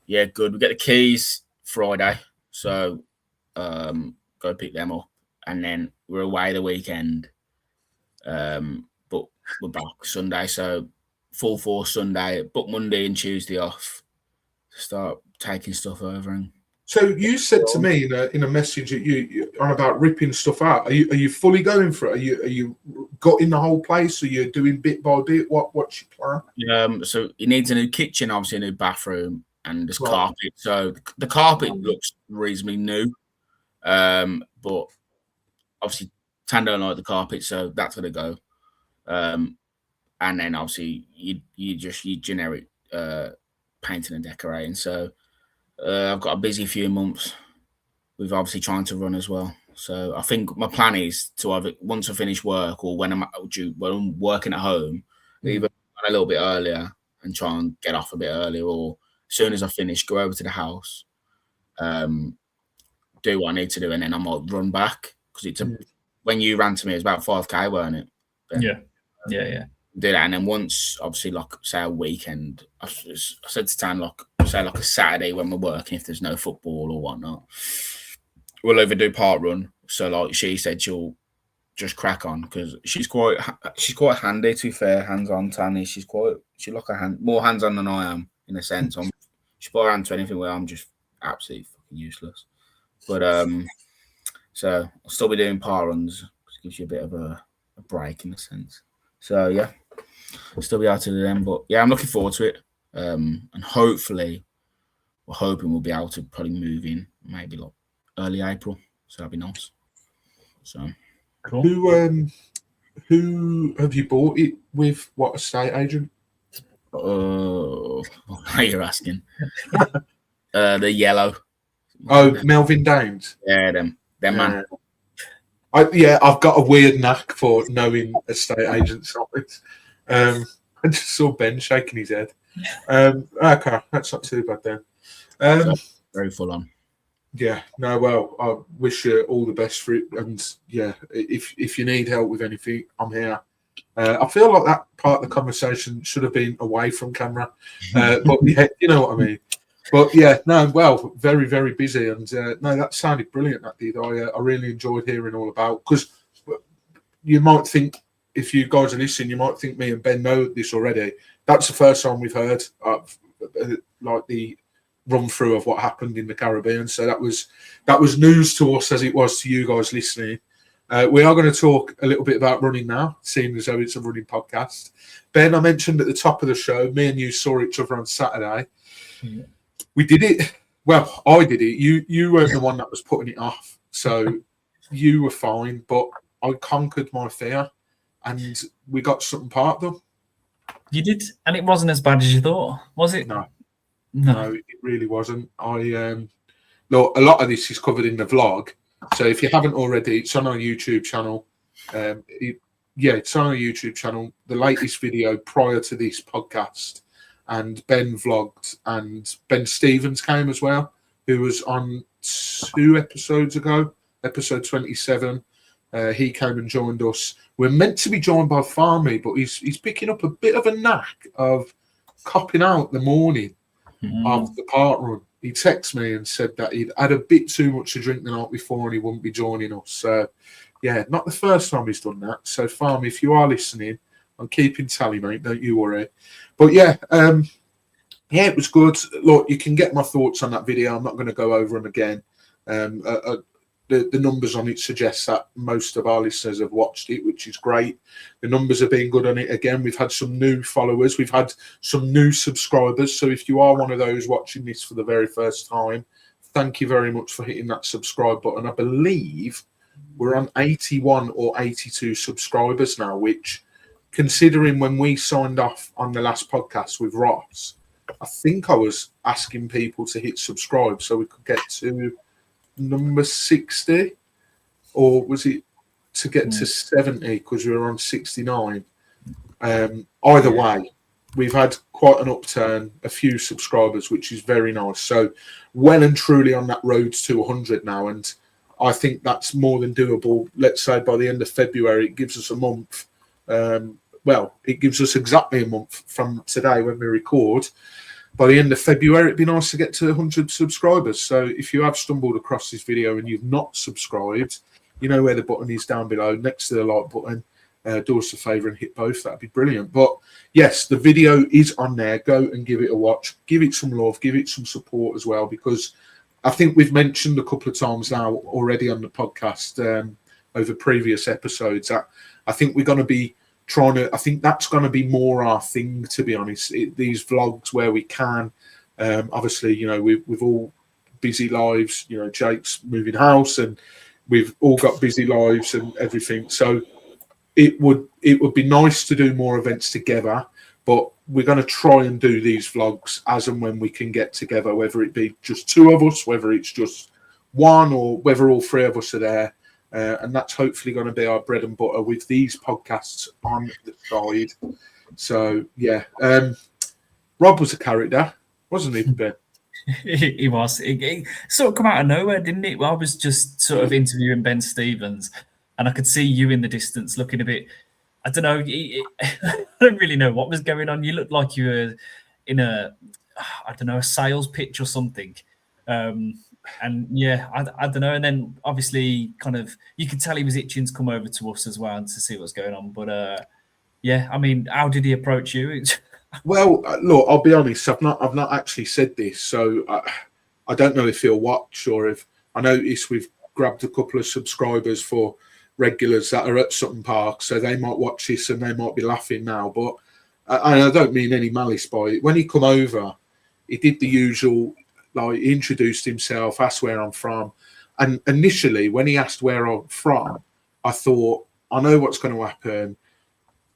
Yeah, good. We get the keys Friday, so go pick them up, and then we're away the weekend. But we're back Sunday, so full force Sunday. Book Monday and Tuesday off to start taking stuff over. And so you said to me in a message that you on about ripping stuff out. Are you fully going for it? Are you got in the whole place? Are you doing bit by bit? What's your plan? So it needs a new kitchen, obviously a new bathroom. And there's carpet. So the carpet looks reasonably new. But obviously, Tan don't like the carpet, so that's gonna go. And then obviously you generic painting and decorating. So I've got a busy few months. We've obviously trying to run as well. So I think my plan is to either once I finish work or when I'm working at home, either a little bit earlier and try and get off a bit earlier, or as soon as I finish, go over to the house, do what I need to do, and then I might run back because it's when you ran to me, it's about 5K, weren't it? Ben? Yeah. Do that, and then once, obviously, like say a weekend, I said to Tan, like a Saturday when we're working, if there's no football or whatnot, we'll either do part run. So like she said, she'll just crack on because she's quite handy. To be fair, hands on Tanny, she's like more hands on than I am in a sense. She put her hand to anything where I'm just absolutely fucking useless. But so I'll still be doing part runs because it gives you a bit of a break in a sense. So yeah, I'll still be able to do them. But yeah, I'm looking forward to it. And hopefully, we're hoping we'll be able to probably move in maybe like early April. So that'd be nice. So cool. Who have you bought it with? What estate agent? Oh, now you're asking. The yellow. Oh, Melvin Dames. Yeah, them man. I've got a weird knack for knowing estate agent sites. I just saw Ben shaking his head. Okay, that's not too bad then. Very full on. Yeah, no, well, I wish you all the best for it. And yeah, if you need help with anything, I'm here. I feel like that part of the conversation should have been away from camera. But yeah, you know what I mean. But yeah, no, well, very, very busy. And no, that sounded brilliant, that did. I really enjoyed hearing all about, because you might think, if you guys are listening, you might think me and Ben know this already. That's the first time we've heard of like the run through of what happened in the Caribbean. So that was news to us as it was to you guys listening. We are going to talk a little bit about running now, seeing as though it's a running podcast. Ben, I mentioned at the top of the show, me and you saw each other on Saturday. Yeah. We did it. Well, I did it. You weren't the one that was putting it off. So you were fine, but I conquered my fear and we got something part done. You did? And it wasn't as bad as you thought, was it? No, it really wasn't. Look, a lot of this is covered in the vlog. So if you haven't already, it's on our YouTube channel. It's on our YouTube channel. The latest video prior to this podcast. And Ben vlogged, and Ben Stevens came as well, who was on 2 episodes ago, episode 27. He came and joined us. We're meant to be joined by Farmy, but he's picking up a bit of a knack of copping out the morning of the part run. He texted me and said that he'd had a bit too much to drink the night before and he wouldn't be joining us. So, yeah, not the first time he's done that. So, Farmy, if you are listening, I'm keeping tally, mate. Don't you worry. But yeah, it was good. Look, you can get my thoughts on that video. I'm not going to go over them again. The numbers on it suggest that most of our listeners have watched it, which is great. The numbers have been good on it. Again, we've had some new followers. We've had some new subscribers. So if you are one of those watching this for the very first time, thank you very much for hitting that subscribe button. I believe we're on 81 or 82 subscribers now, which, considering when we signed off on the last podcast with Ross, I think I was asking people to hit subscribe so we could get to number 60, or was it to get to 70 because we were on 69? Either way, we've had quite an upturn, a few subscribers, which is very nice. So well and truly on that road to 100 now, and I think that's more than doable. Let's say by the end of February, it gives us a month. It gives us exactly a month from today when we record. By the end of February, it'd be nice to get to 100 subscribers. So if you have stumbled across this video and you've not subscribed, you know where the button is down below, next to the like button. Do us a favour and hit both. That'd be brilliant. But yes, the video is on there. Go and give it a watch. Give it some love. Give it some support as well, because I think we've mentioned a couple of times now already on the podcast over previous episodes that I think we're going to be I think that's going to be more our thing, to be honest. These vlogs where we can, obviously, you know, we've all busy lives. You know, Jake's moving house, and we've all got busy lives and everything. So it would be nice to do more events together, but we're going to try and do these vlogs as and when we can get together, whether it be just two of us, whether it's just one, or whether all three of us are there. And that's hopefully going to be our bread and butter with these podcasts on the side. So, yeah. Rob was a character, wasn't he, Ben? He was. It sort of come out of nowhere, didn't it? Well, I was just sort of interviewing Ben Stevens, and I could see you in the distance looking a bit, I don't know, I don't really know what was going on. You looked like you were in a sales pitch or something. And yeah, I don't know. And then obviously kind of, you could tell he was itching to come over to us as well and to see what's going on. But yeah, I mean, how did he approach you? Well, look, I'll be honest. I've not actually said this, so I don't know if he'll watch, or if I noticed we've grabbed a couple of subscribers for regulars that are at Sutton Park, so they might watch this and they might be laughing now. But I don't mean any malice by it. When he come over, he did the usual, like, he introduced himself, asked where I'm from, and initially when he asked where I'm from, I thought, I know what's going to happen.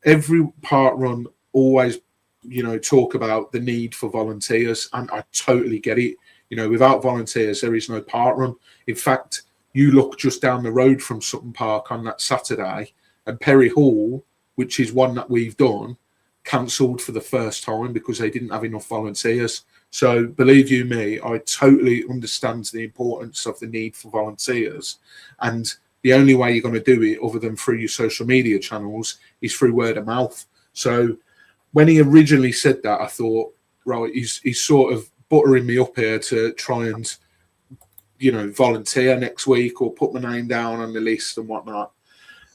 Every park run always, you know, talk about the need for volunteers, and I totally get it. You know, without volunteers, there is no park run. In fact, you look just down the road from Sutton Park on that Saturday, and Perry Hall, which is one that we've done, cancelled for the first time because they didn't have enough volunteers. So believe you me, I totally understand the importance of the need for volunteers, and the only way you're going to do it, other than through your social media channels, is through word of mouth. So when he originally said that, I thought, right, he's sort of buttering me up here to try and, you know, volunteer next week or put my name down on the list and whatnot.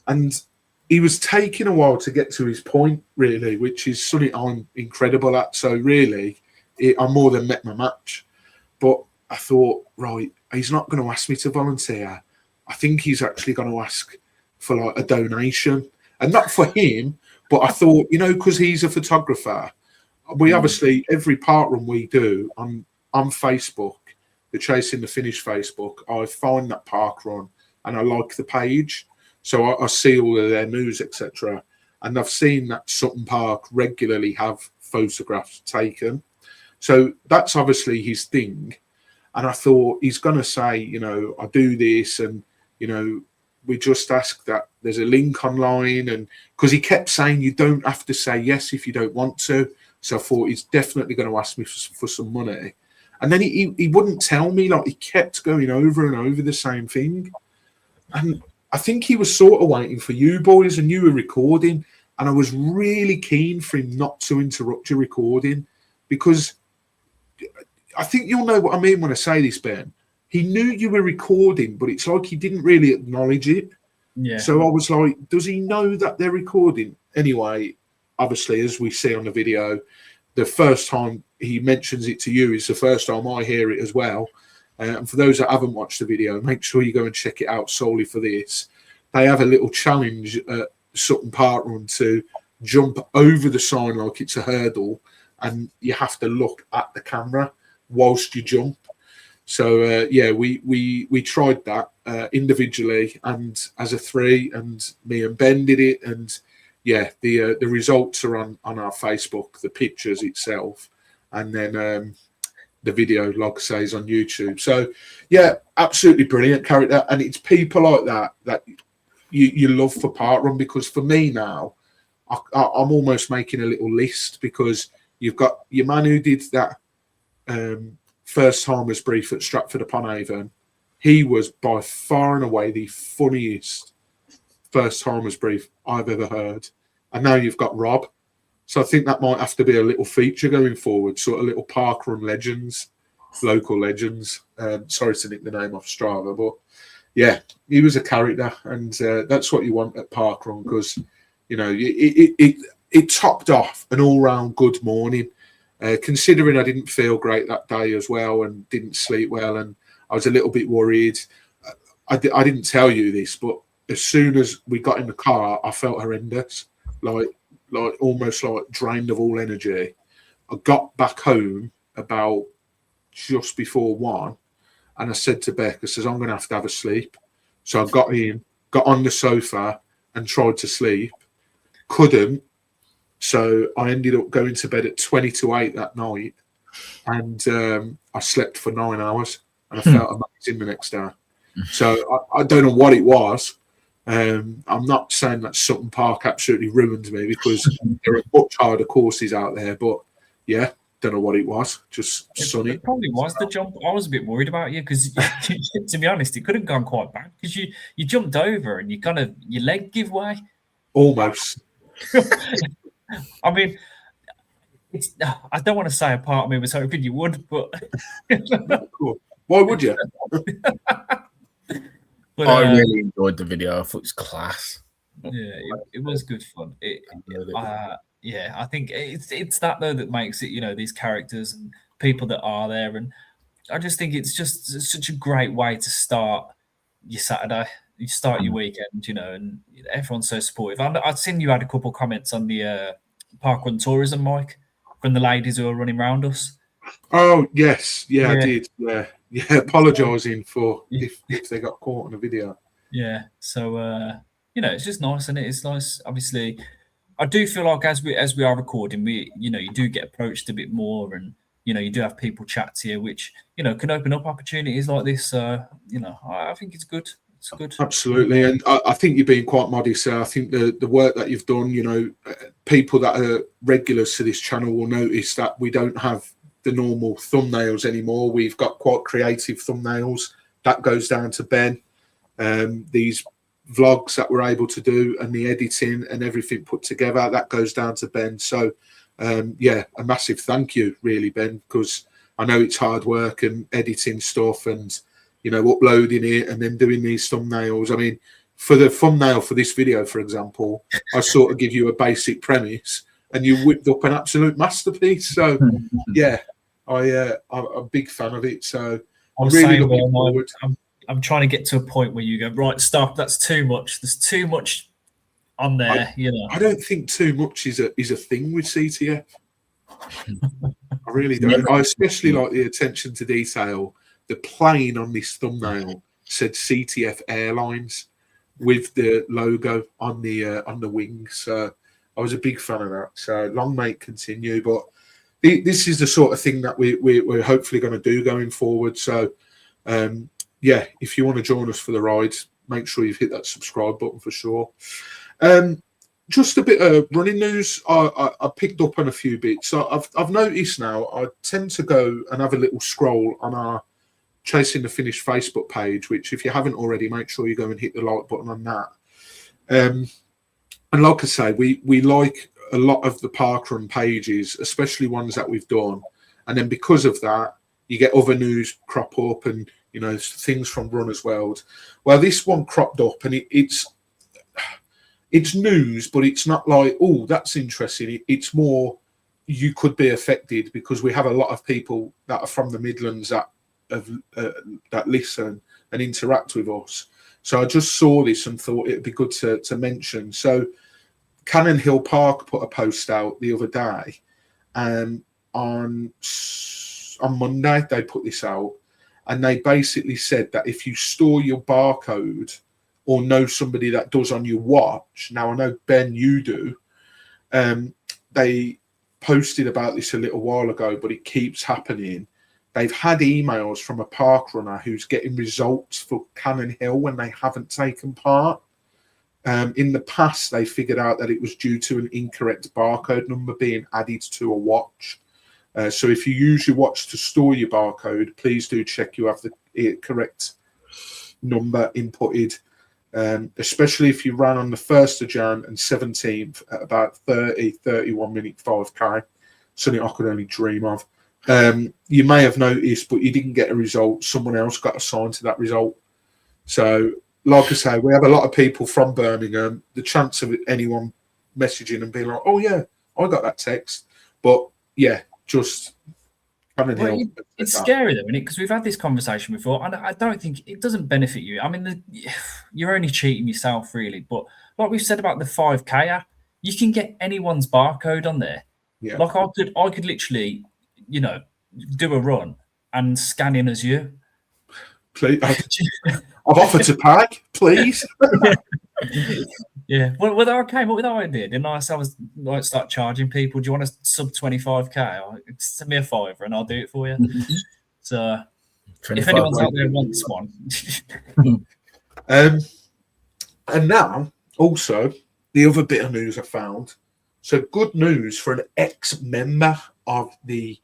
And he was taking a while to get to his point, really, which is something I'm incredible at. So really, I more than met my match. But I thought, right, he's not going to ask me to volunteer. I think he's actually going to ask for like a donation, and not for him. But I thought, you know, because he's a photographer, we obviously, every park run we do on Facebook, the Chasing the Finish Facebook, I find that park run and I like the page. So I see all of their news, etc. And I've seen that Sutton Park regularly have photographs taken. So that's obviously his thing. And I thought he's going to say, you know, I do this, and, you know, we just ask that there's a link online, and because he kept saying you don't have to say yes if you don't want to. So I thought he's definitely going to ask me for some money. And then he wouldn't tell me, like, he kept going over and over the same thing. And I think he was sort of waiting for you boys, and you were recording. And I was really keen for him not to interrupt your recording, because I think you'll know what I mean when I say this, Ben. He knew you were recording, but it's like he didn't really acknowledge it. Yeah. So I was like, does he know that they're recording? Anyway, obviously, as we see on the video, the first time he mentions it to you is the first time I hear it as well. And for those that haven't watched the video, make sure you go and check it out solely for this. They have a little challenge at Sutton Park Run to jump over the sign like it's a hurdle, and you have to look at the camera whilst you jump. So yeah, we tried that individually and as a three, and me and Ben did it, and yeah, the results are on our Facebook, the pictures itself, and then the video, like I say, is on YouTube. So yeah, absolutely brilliant character, and it's people like that you love for park run, because for me now, I'm almost making a little list, because you've got your man who did that first timers brief at Stratford upon Avon. He was by far and away the funniest first timers brief I've ever heard. And now you've got Rob. So I think that might have to be a little feature going forward, sort of little park run legends, local legends. Sorry to nick the name off Strava, but yeah, he was a character, and that's what you want at park run, because, you know, it topped off an all-round good morning. Considering I didn't feel great that day as well, and didn't sleep well, and I was a little bit worried. I didn't tell you this, but as soon as we got in the car, I felt horrendous, like almost like drained of all energy. I got back home about just before 1, And I said to Beck, I says, I'm going to have a sleep. So I got on the sofa and tried to sleep. Couldn't. So I ended up going to bed at 20 to 8 that night. And I slept for 9 hours. And I felt amazing the next day. So I don't know what it was. I'm not saying that Sutton Park absolutely ruined me, because there are much harder courses out there. But yeah, don't know what it was. Just sunny. It probably was the jump. I was a bit worried about you because, to be honest, it could have gone quite bad because you jumped over and your leg give way. Almost. I mean, I don't want to say a part of me was hoping you would, but Cool. Why would you? But, I really enjoyed the video. I thought it was class. Yeah, it was good fun. Yeah, I think it's that though that makes it, these characters and people that are there, and I just think it's just such a great way to start your Saturday. You start your weekend, and everyone's so supportive. I've seen you had a couple of comments on the parkrun tourism, Mike, from the ladies who are running around us. Oh yes, yeah, I did. Yeah, apologising for if they got caught on the video. Yeah, so it's just nice, and it's nice. Obviously, I do feel like as we are recording, you do get approached a bit more, and you do have people chat to you, which can open up opportunities like this. I think it's good. It's good. Absolutely, and I think you're being quite modest there. I think the work that you've done, people that are regulars to this channel will notice that we don't have the normal thumbnails anymore. We've got quite creative thumbnails. That goes down to Ben. These vlogs that we're able to do and the editing and everything put together, that goes down to Ben. So a massive thank you really, Ben, because I know it's hard work and editing stuff and uploading it and then doing these thumbnails. I mean, for the thumbnail for this video, for example, I sort of give you a basic premise and you whipped up an absolute masterpiece. So yeah, I'm a big fan of it. So I'm really looking forward. I'm trying to get to a point where you go, right, stop, that's too much. There's too much on there, I don't think too much is a thing with CTF. I really don't. I especially like the attention to detail. The plane on this thumbnail said CTF Airlines with the logo on the wings. So I was a big fan of that. So long may it continue. But this is the sort of thing that we're hopefully going to do going forward. So if you want to join us for the ride, make sure you've hit that subscribe button for sure. Just a bit of running news. I picked up on a few bits. So I've noticed now I tend to go and have a little scroll on our Chasing the Finish Facebook page, which if you haven't already, make sure you go and hit the like button on that. And like I say, we like a lot of the parkrun pages, especially ones that we've done. And then because of that, you get other news crop up and, things from Runners World. Well, this one cropped up and it's news, but it's not like, oh, that's interesting. It's more you could be affected because we have a lot of people that are from the Midlands that listen and interact with us. So I just saw this and thought it'd be good to mention. So Cannon Hill Park put a post out the other day, and on Monday they put this out, and they basically said that if you store your barcode or know somebody that does on your watch, now I know Ben you do, they posted about this a little while ago, but it keeps happening. They've had emails from a park runner who's getting results for Cannon Hill when they haven't taken part. In the past, they figured out that it was due to an incorrect barcode number being added to a watch. So if you use your watch to store your barcode, please do check you have the correct number inputted, especially if you ran on the 1st of Jan and 17th at about 31 minute 5K, something I could only dream of. You may have noticed, but you didn't get a result. Someone else got assigned to that result. So, like I say, we have a lot of people from Birmingham. The chance of anyone messaging and being like, oh, yeah, I got that text. But, yeah, just... It's scary, though, isn't it? Because we've had this conversation before, and I don't think it doesn't benefit you. I mean, you're only cheating yourself, really. But like we've said about the 5K, you can get anyone's barcode on there. Yeah. Like I could literally... do a run and scan in as you. Please, I've offered to pay. Please. Yeah. Well, I came up with that idea, didn't I? So I was like, start charging people. Do you want to sub 25k? Send me a fiver and I'll do it for you. So if anyone's out there wants one. And now, also, the other bit of news I found. So good news for an ex-member of the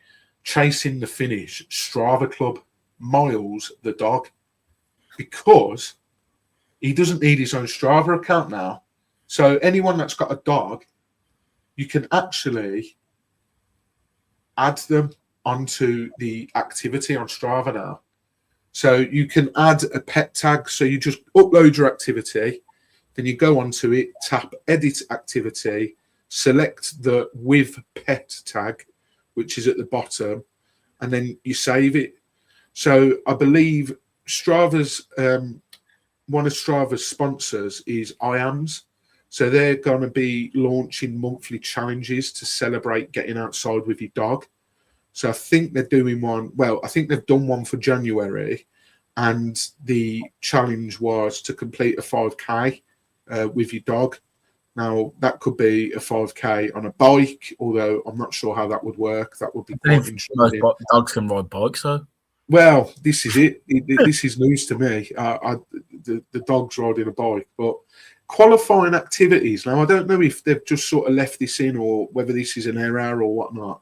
Chasing the Finish Strava Club, Miles the dog, because he doesn't need his own Strava account now. So anyone that's got a dog, you can actually add them onto the activity on Strava now. So you can add a pet tag. So you just upload your activity, then you go onto it, tap edit activity, select the with pet tag, which is at the bottom, and then you save it. So I believe Strava's one of Strava's sponsors is IAMS. So they're going to be launching monthly challenges to celebrate getting outside with your dog. So I think they're doing one. Well, I think they've done one for January, and the challenge was to complete a 5K with your dog. Now, that could be a 5K on a bike, although I'm not sure how that would work. That would be quite interesting. Dogs can ride bikes, though. Well, this is it. This is news to me. The dog's riding a bike, but qualifying activities. Now, I don't know if they've just sort of left this in or whether this is an error or whatnot.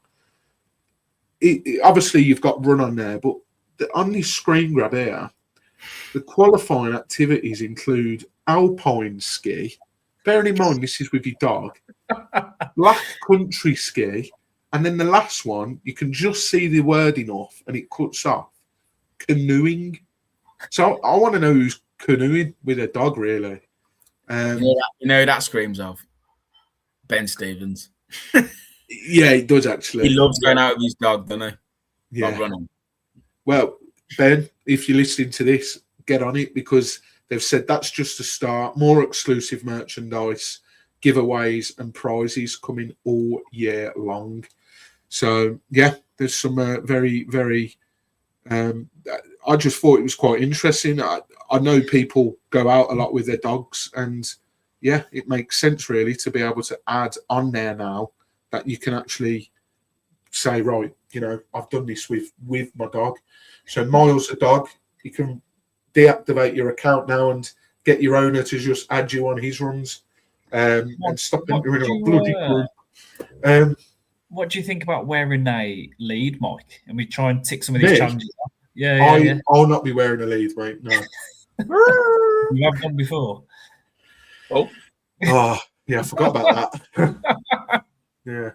Obviously, you've got run on there, but on this screen grab here, the qualifying activities include alpine ski. Bearing in mind, this is with your dog. Black country ski. And then the last one, you can just see the wording off and it cuts off. Canoeing. So I want to know who's canoeing with a dog, really. That screams of Ben Stevens. Yeah, he does actually. He loves going out with his dog, doesn't he? Yeah. Dog running. Well, Ben, if you're listening to this, get on it, because they've said that's just a start. More exclusive merchandise, giveaways and prizes coming all year long. So, yeah, there's some very, very... I just thought it was quite interesting. I know people go out a lot with their dogs, and, yeah, it makes sense, really, to be able to add on there now that you can actually say, right, I've done this with my dog. So Miles the dog, you can deactivate your account now and get your owner to just add you on his runs and stop entering a bloody group. What do you think about wearing a lead, Mike? And we try and tick some of these challenges up. I'll not be wearing a lead, mate. No. You have done before. Oh, yeah, I forgot about that. Yeah.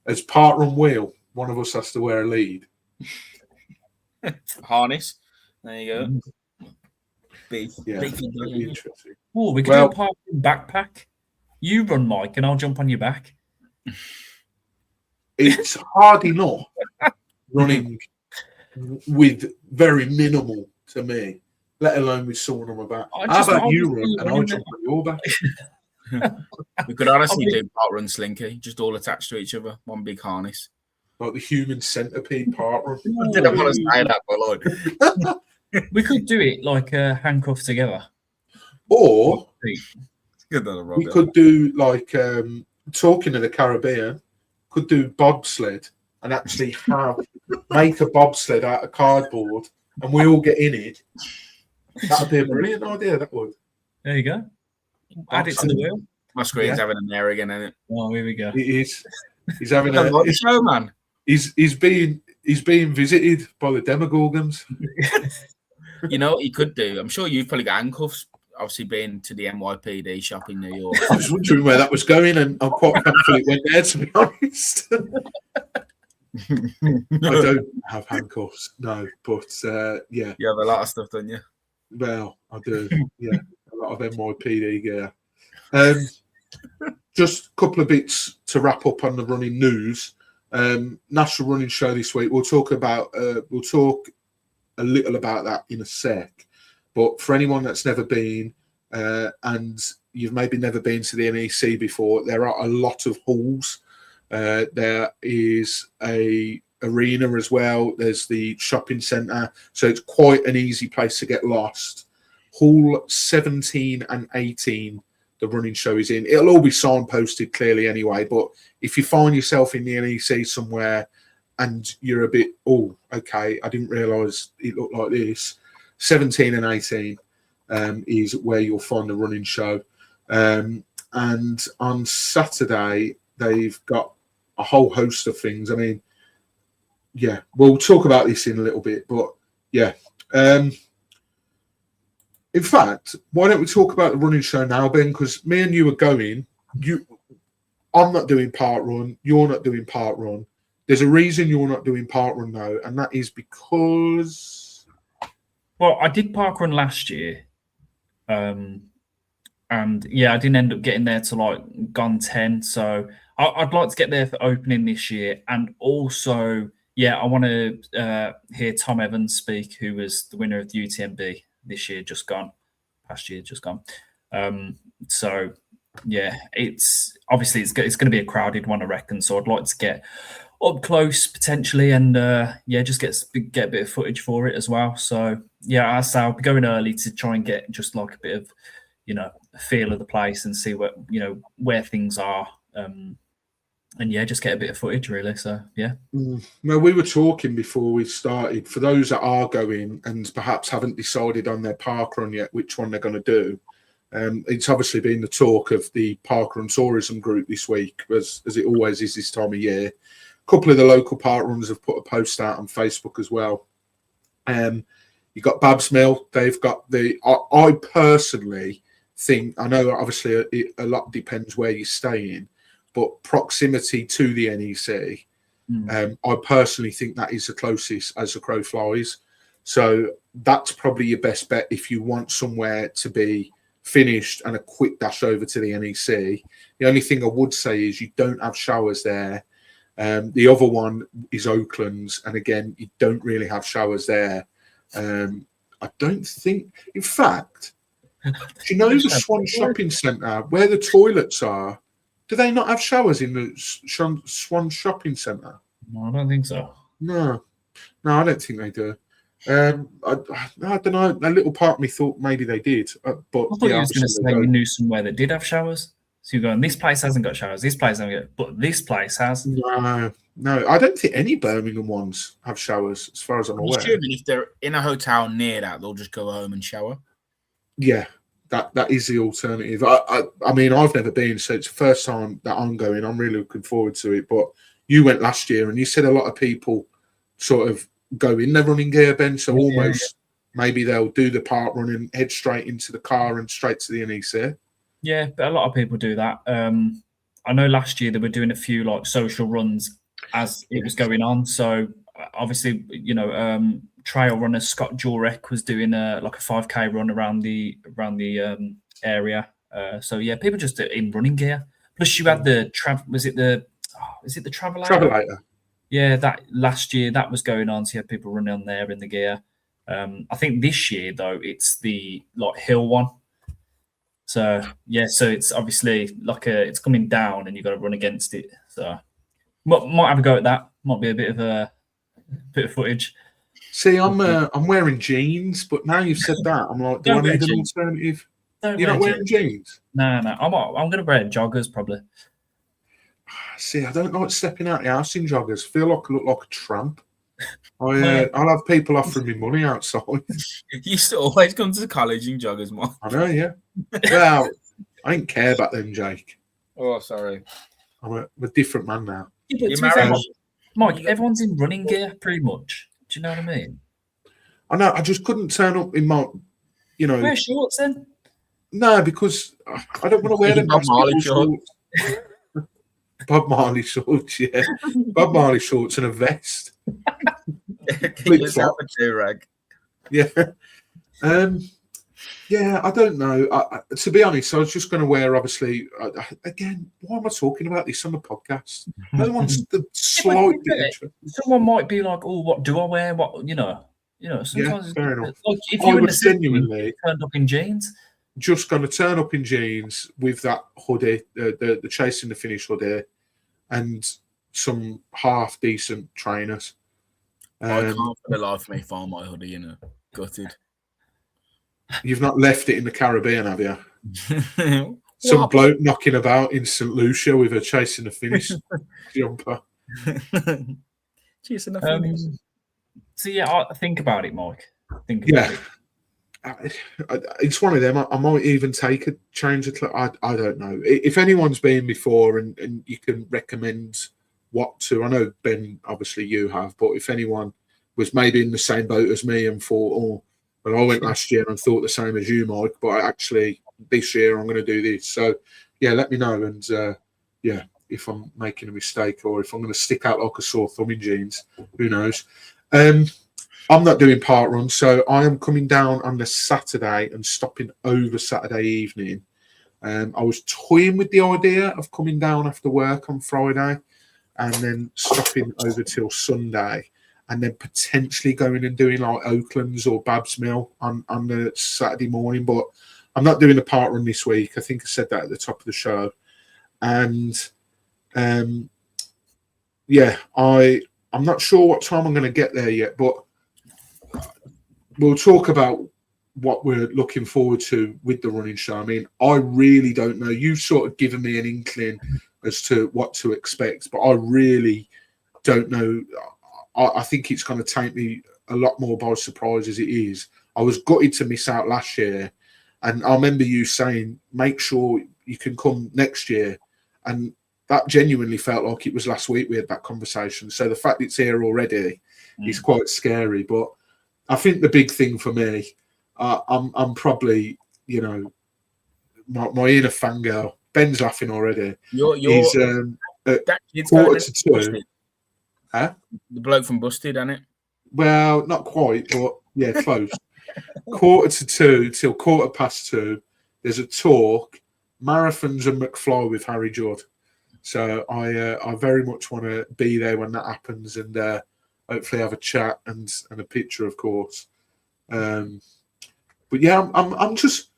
As part run wheel, one of us has to wear a lead. Harness. There you go. Yeah, interesting. Oh, we could do a part run backpack. You run, Mike, and I'll jump on your back. It's hard enough running with very minimal to me, let alone with someone on my back. How about you run and I'll jump on your back? We could honestly do part run slinky, just all attached to each other, one big harness. Like the human centipede part run. I didn't want to say that, but like... We could do it like handcuffed together. Or we could do like talking of the Caribbean, could do bobsled and actually make a bobsled out of cardboard and we all get in it. That would be a brilliant idea, that would. There you go. Add it to the wheel. My screen's having an error again, isn't it? Oh, here we go. It is. He's having a show, man. He's being visited by the Demogorgons. You know what he could do? I'm sure you've probably got handcuffs, obviously being to the NYPD shop in New York. I was wondering where that was going, and I'm quite thankful it went there, to be honest. I don't have handcuffs, no, but yeah. You have a lot of stuff, don't you? Well, I do, yeah. A lot of NYPD gear. Just a couple of bits to wrap up on the running news. National Running Show this week. We'll talk a little about that in a sec. But for anyone that's never been and you've maybe never been to the NEC before, there are a lot of halls. There is a arena as well. There's the shopping centre, so it's quite an easy place to get lost. Hall 17 and 18, the running show is in. It'll all be signposted clearly anyway, but if you find yourself in the NEC somewhere and you're a bit, oh, okay, I didn't realise it looked like this, 17 and 18 is where you'll find the running show. And on Saturday, they've got a whole host of things. I mean, yeah, we'll talk about this in a little bit, but yeah. In fact, why don't we talk about the running show now, Ben? Because me and you are going. I'm not doing part run. You're not doing part run. There's a reason you're not doing part run though, and that is because. Well, I did park run last year, and yeah, I didn't end up getting there till like gone 10. So I'd like to get there for opening this year, and also, yeah, I want to hear Tom Evans speak, who was the winner of the UTMB this year, past year, just gone. So yeah, it's obviously it's going to be a crowded one, I reckon. So I'd like to get up close potentially, and yeah, just get a bit of footage for it as well. So yeah, I'll be going early to try and get just like a bit of, a feel of the place and see what where things are. And yeah, just get a bit of footage really. So yeah. Well, we were talking before we started. For those that are going and perhaps haven't decided on their park run yet, which one they're going to do, it's obviously been the talk of the park run tourism group this week, as it always is this time of year. A couple of the local park runs have put a post out on Facebook as well. You got Babs Mill. They've got the. I personally think, I know obviously a lot depends where you're staying, but proximity to the NEC, I personally think that is the closest as the crow flies. So that's probably your best bet if you want somewhere to be finished and a quick dash over to the NEC. The only thing I would say is you don't have showers there. The other one is Oakland's, and again, you don't really have showers there. I don't think, in fact, do you know the Swan Shopping Centre, where the toilets are? Do they not have showers in the Swan Shopping Centre? No, I don't think so. No, I don't think they do. I don't know. A little part of me thought maybe they did. But I thought you was going to say you knew somewhere that did have showers. So you're going, this place hasn't got showers, this place hasn't got, but this place has. No, I don't think any Birmingham ones have showers, as far as I'm aware. Assuming if they're in a hotel near that, they'll just go home and shower. Yeah. That is the alternative. I mean, I've never been, so it's the first time that I'm going. I'm really looking forward to it. But you went last year, and you said a lot of people sort of go in their running gear, Ben. So almost maybe they'll do the park run and head straight into the car and straight to the NEC. Yeah, but a lot of people do that. I know last year they were doing a few like social runs as it was going on. So obviously, trail runner Scott Jurek was doing like a 5K run around the area. So yeah, people just in running gear. Plus, you had the is it the Travelator? Travelator. Yeah, that last year that was going on. So you had people running on there in the gear. I think this year though it's the like hill one. So yeah, so it's obviously like it's coming down and you've got to run against it. So might have a go at that. Might be a bit of footage. See, I'm wearing jeans, but now you've said that, I'm like, do I need an alternative? You're not wearing jeans? No. I'm going to wear joggers probably. See, I don't like stepping out the house in joggers. Feel like I look like a tramp. I'll have people offering me money outside. You used to always come to college in joggers, Mark. I know, yeah. Well, I didn't care back then, Jake. Oh, sorry. I'm a different man now. Yeah, but fair, Mike, everyone's in running gear pretty much. Do you know what I mean? I know. I just couldn't turn up in my, Wear shorts then? No, because I don't want to wear them. Bob Marley shorts. Bob Marley shorts, yeah. Bob Marley shorts and a vest. Rag. Yeah. Yeah, I don't know. To be honest, I was just going to wear, obviously, again, why am I talking about this on the podcast? No one's the slight bit. Someone might be like, oh, what do I wear? What, sometimes yeah, fair enough. Like if you were genuinely turned up in jeans. Just going to turn up in jeans with that hoodie, the Chasing the Finish hoodie, and some half decent trainers. I can't for the life of me find my hoodie, you know, gutted. You've not left it in the Caribbean, have you? Some bloke knocking about in St. Lucia with her chasing the finish jumper. Chasing the finish. So yeah, I think about it, Mike. Think about it. It's one of them. I might even take a change of I don't know. If anyone's been before and you can recommend what to, I know, Ben, obviously you have, but if anyone was maybe in the same boat as me and thought, oh, well, I went last year and thought the same as you, Mike, but actually this year I'm going to do this. So, yeah, let me know. And, if I'm making a mistake or if I'm going to stick out like a sore thumb in jeans, who knows? I'm not doing park runs, so I am coming down on the Saturday and stopping over Saturday evening. I was toying with the idea of coming down after work on Friday and then stopping over till Sunday and then potentially going and doing like Oaklands or Babs Mill on the Saturday morning. But I'm not doing a park run this week. I think I said that at the top of the show. And, I'm not sure what time I'm going to get there yet, but we'll talk about what we're looking forward to with the running show. I mean, I really don't know. You've sort of given me an inkling as to what to expect, but I really don't know. I think it's going to take me a lot more by surprise as it is. I was gutted to miss out last year, and I remember you saying, make sure you can come next year. And that genuinely felt like it was last week we had that conversation. So the fact it's here already is quite scary. But I think the big thing for me, I'm probably, my inner fangirl. Ben's laughing already. He's quarter to two. Busted. Huh? The bloke from Busted, isn't it? Well, not quite, but yeah, close. Quarter to two till 2:15. There's a talk, marathons and McFly with Harry Judd. So I very much want to be there when that happens and hopefully have a chat and a picture, of course. But yeah, I'm just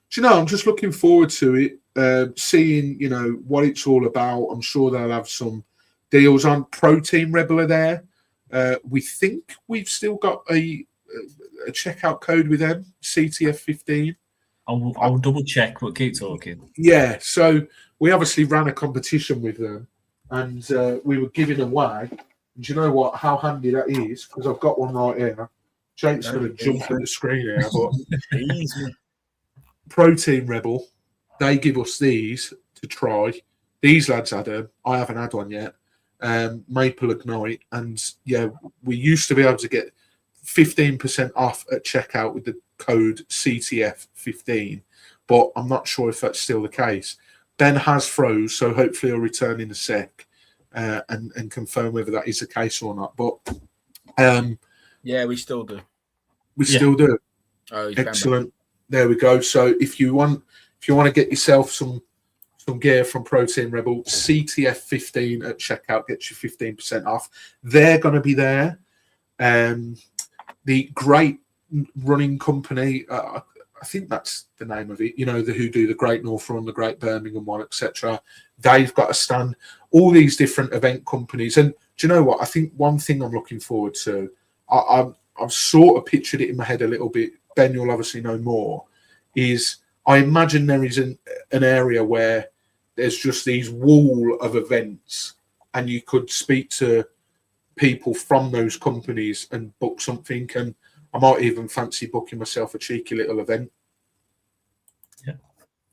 looking forward to it, seeing what it's all about. I'm sure they'll have some deals on. Protein Rebel are there. We think we've still got a checkout code with them, CTF15. I'll double check, but keep talking. Yeah, so we obviously ran a competition with them, and we were giving away. And do you know what? How handy that is, because I've got one right here. Jake's going to jump at the screen here, but Protein Rebel, they give us these to try. These lads had them. I haven't had one yet. Maple Ignite, and yeah, we used to be able to get 15% off at checkout with the code CTF15, but I'm not sure if that's still the case. Ben has froze, so hopefully he'll return in a sec and confirm whether that is the case or not. But yeah, we still do. We still do. Oh, excellent. There we go. So if you want to get yourself some gear from Protein Rebel, CTF15 at checkout gets you 15% off. They're going to be there. The Great Running Company, I think that's the name of it, who do the Great North Run, the Great Birmingham one, etc. They've got a stand, all these different event companies. And do you know what? I think one thing I'm looking forward to, I've sort of pictured it in my head a little bit. Ben, you'll obviously know more, is I imagine there is an area where there's just these wall of events and you could speak to people from those companies and book something. And I might even fancy booking myself a cheeky little event. Yeah.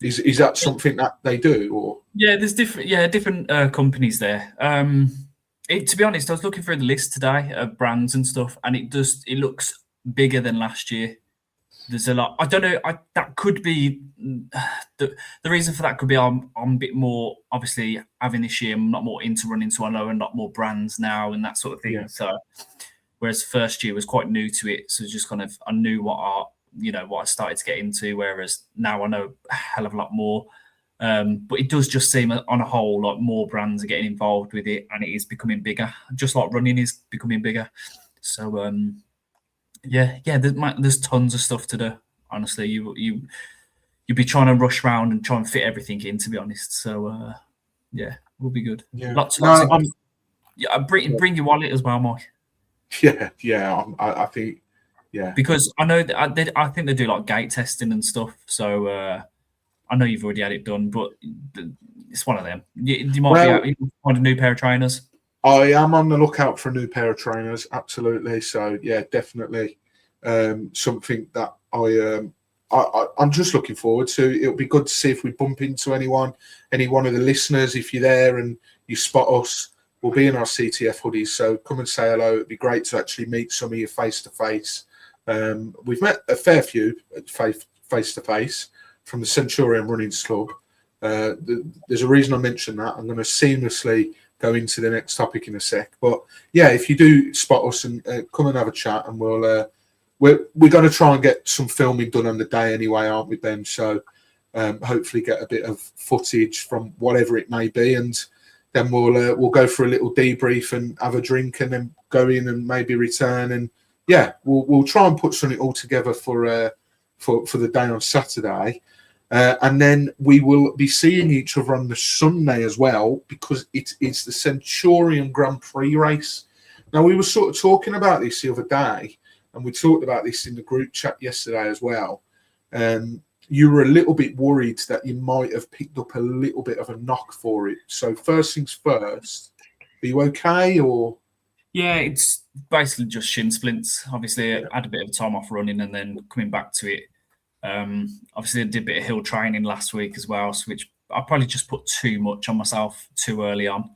Is that something that they do? Or yeah, there's different companies there. To be honest, I was looking through the list today of brands and stuff, and it looks bigger than last year. There's a lot. I don't know. That could be the reason for that. Could be I'm a bit more, obviously, having this year. I'm not more into running, so I know a lot more brands now and that sort of thing. Yeah. So, whereas the first year was quite new to it, so just kind of I knew what I started to get into. Whereas now I know a hell of a lot more. But it does just seem, on a whole, like more brands are getting involved with it, and it is becoming bigger. Just like running is becoming bigger. So. Yeah. There's tons of stuff to do. Honestly, you'll be trying to rush around and try and fit everything in. To be honest, so yeah, we'll be good. Yeah. Lots Yeah, bring your wallet as well, Mike. Yeah. I think, yeah. Because I know that I think they do like gate testing and stuff. So I know you've already had it done, but it's one of them. You might be out. You find a new pair of trainers. I am on the lookout for a new pair of trainers. Absolutely. So yeah, definitely something that I'm just looking forward to. It'll be good to see if we bump into any one of the listeners. If you're there and you spot us, we'll be in our CTF hoodies. So come and say hello. It'd be great to actually meet some of you face to face. We've met a fair few face to face from the Centurion Runnings Club. There's a reason I mentioned that. I'm going to seamlessly go into the next topic in a sec. But yeah, if you do spot us and come and have a chat, and we're going to try and get some filming done on the day anyway, aren't we, Ben? So hopefully get a bit of footage from whatever it may be, and then we'll go for a little debrief and have a drink, and then go in and maybe return, and yeah, we'll try and put something all together for the day on Saturday. And then we will be seeing each other on the Sunday as well, because it's the Centurion Grand Prix race. Now, we were sort of talking about this the other day, and we talked about this in the group chat yesterday as well. You were a little bit worried that you might have picked up a little bit of a knock for it. So first things first, are you okay, or? Yeah, it's basically just shin splints. Obviously, I had a bit of time off running and then coming back to it. Obviously, I did a bit of hill training last week as well, which I probably just put too much on myself too early on.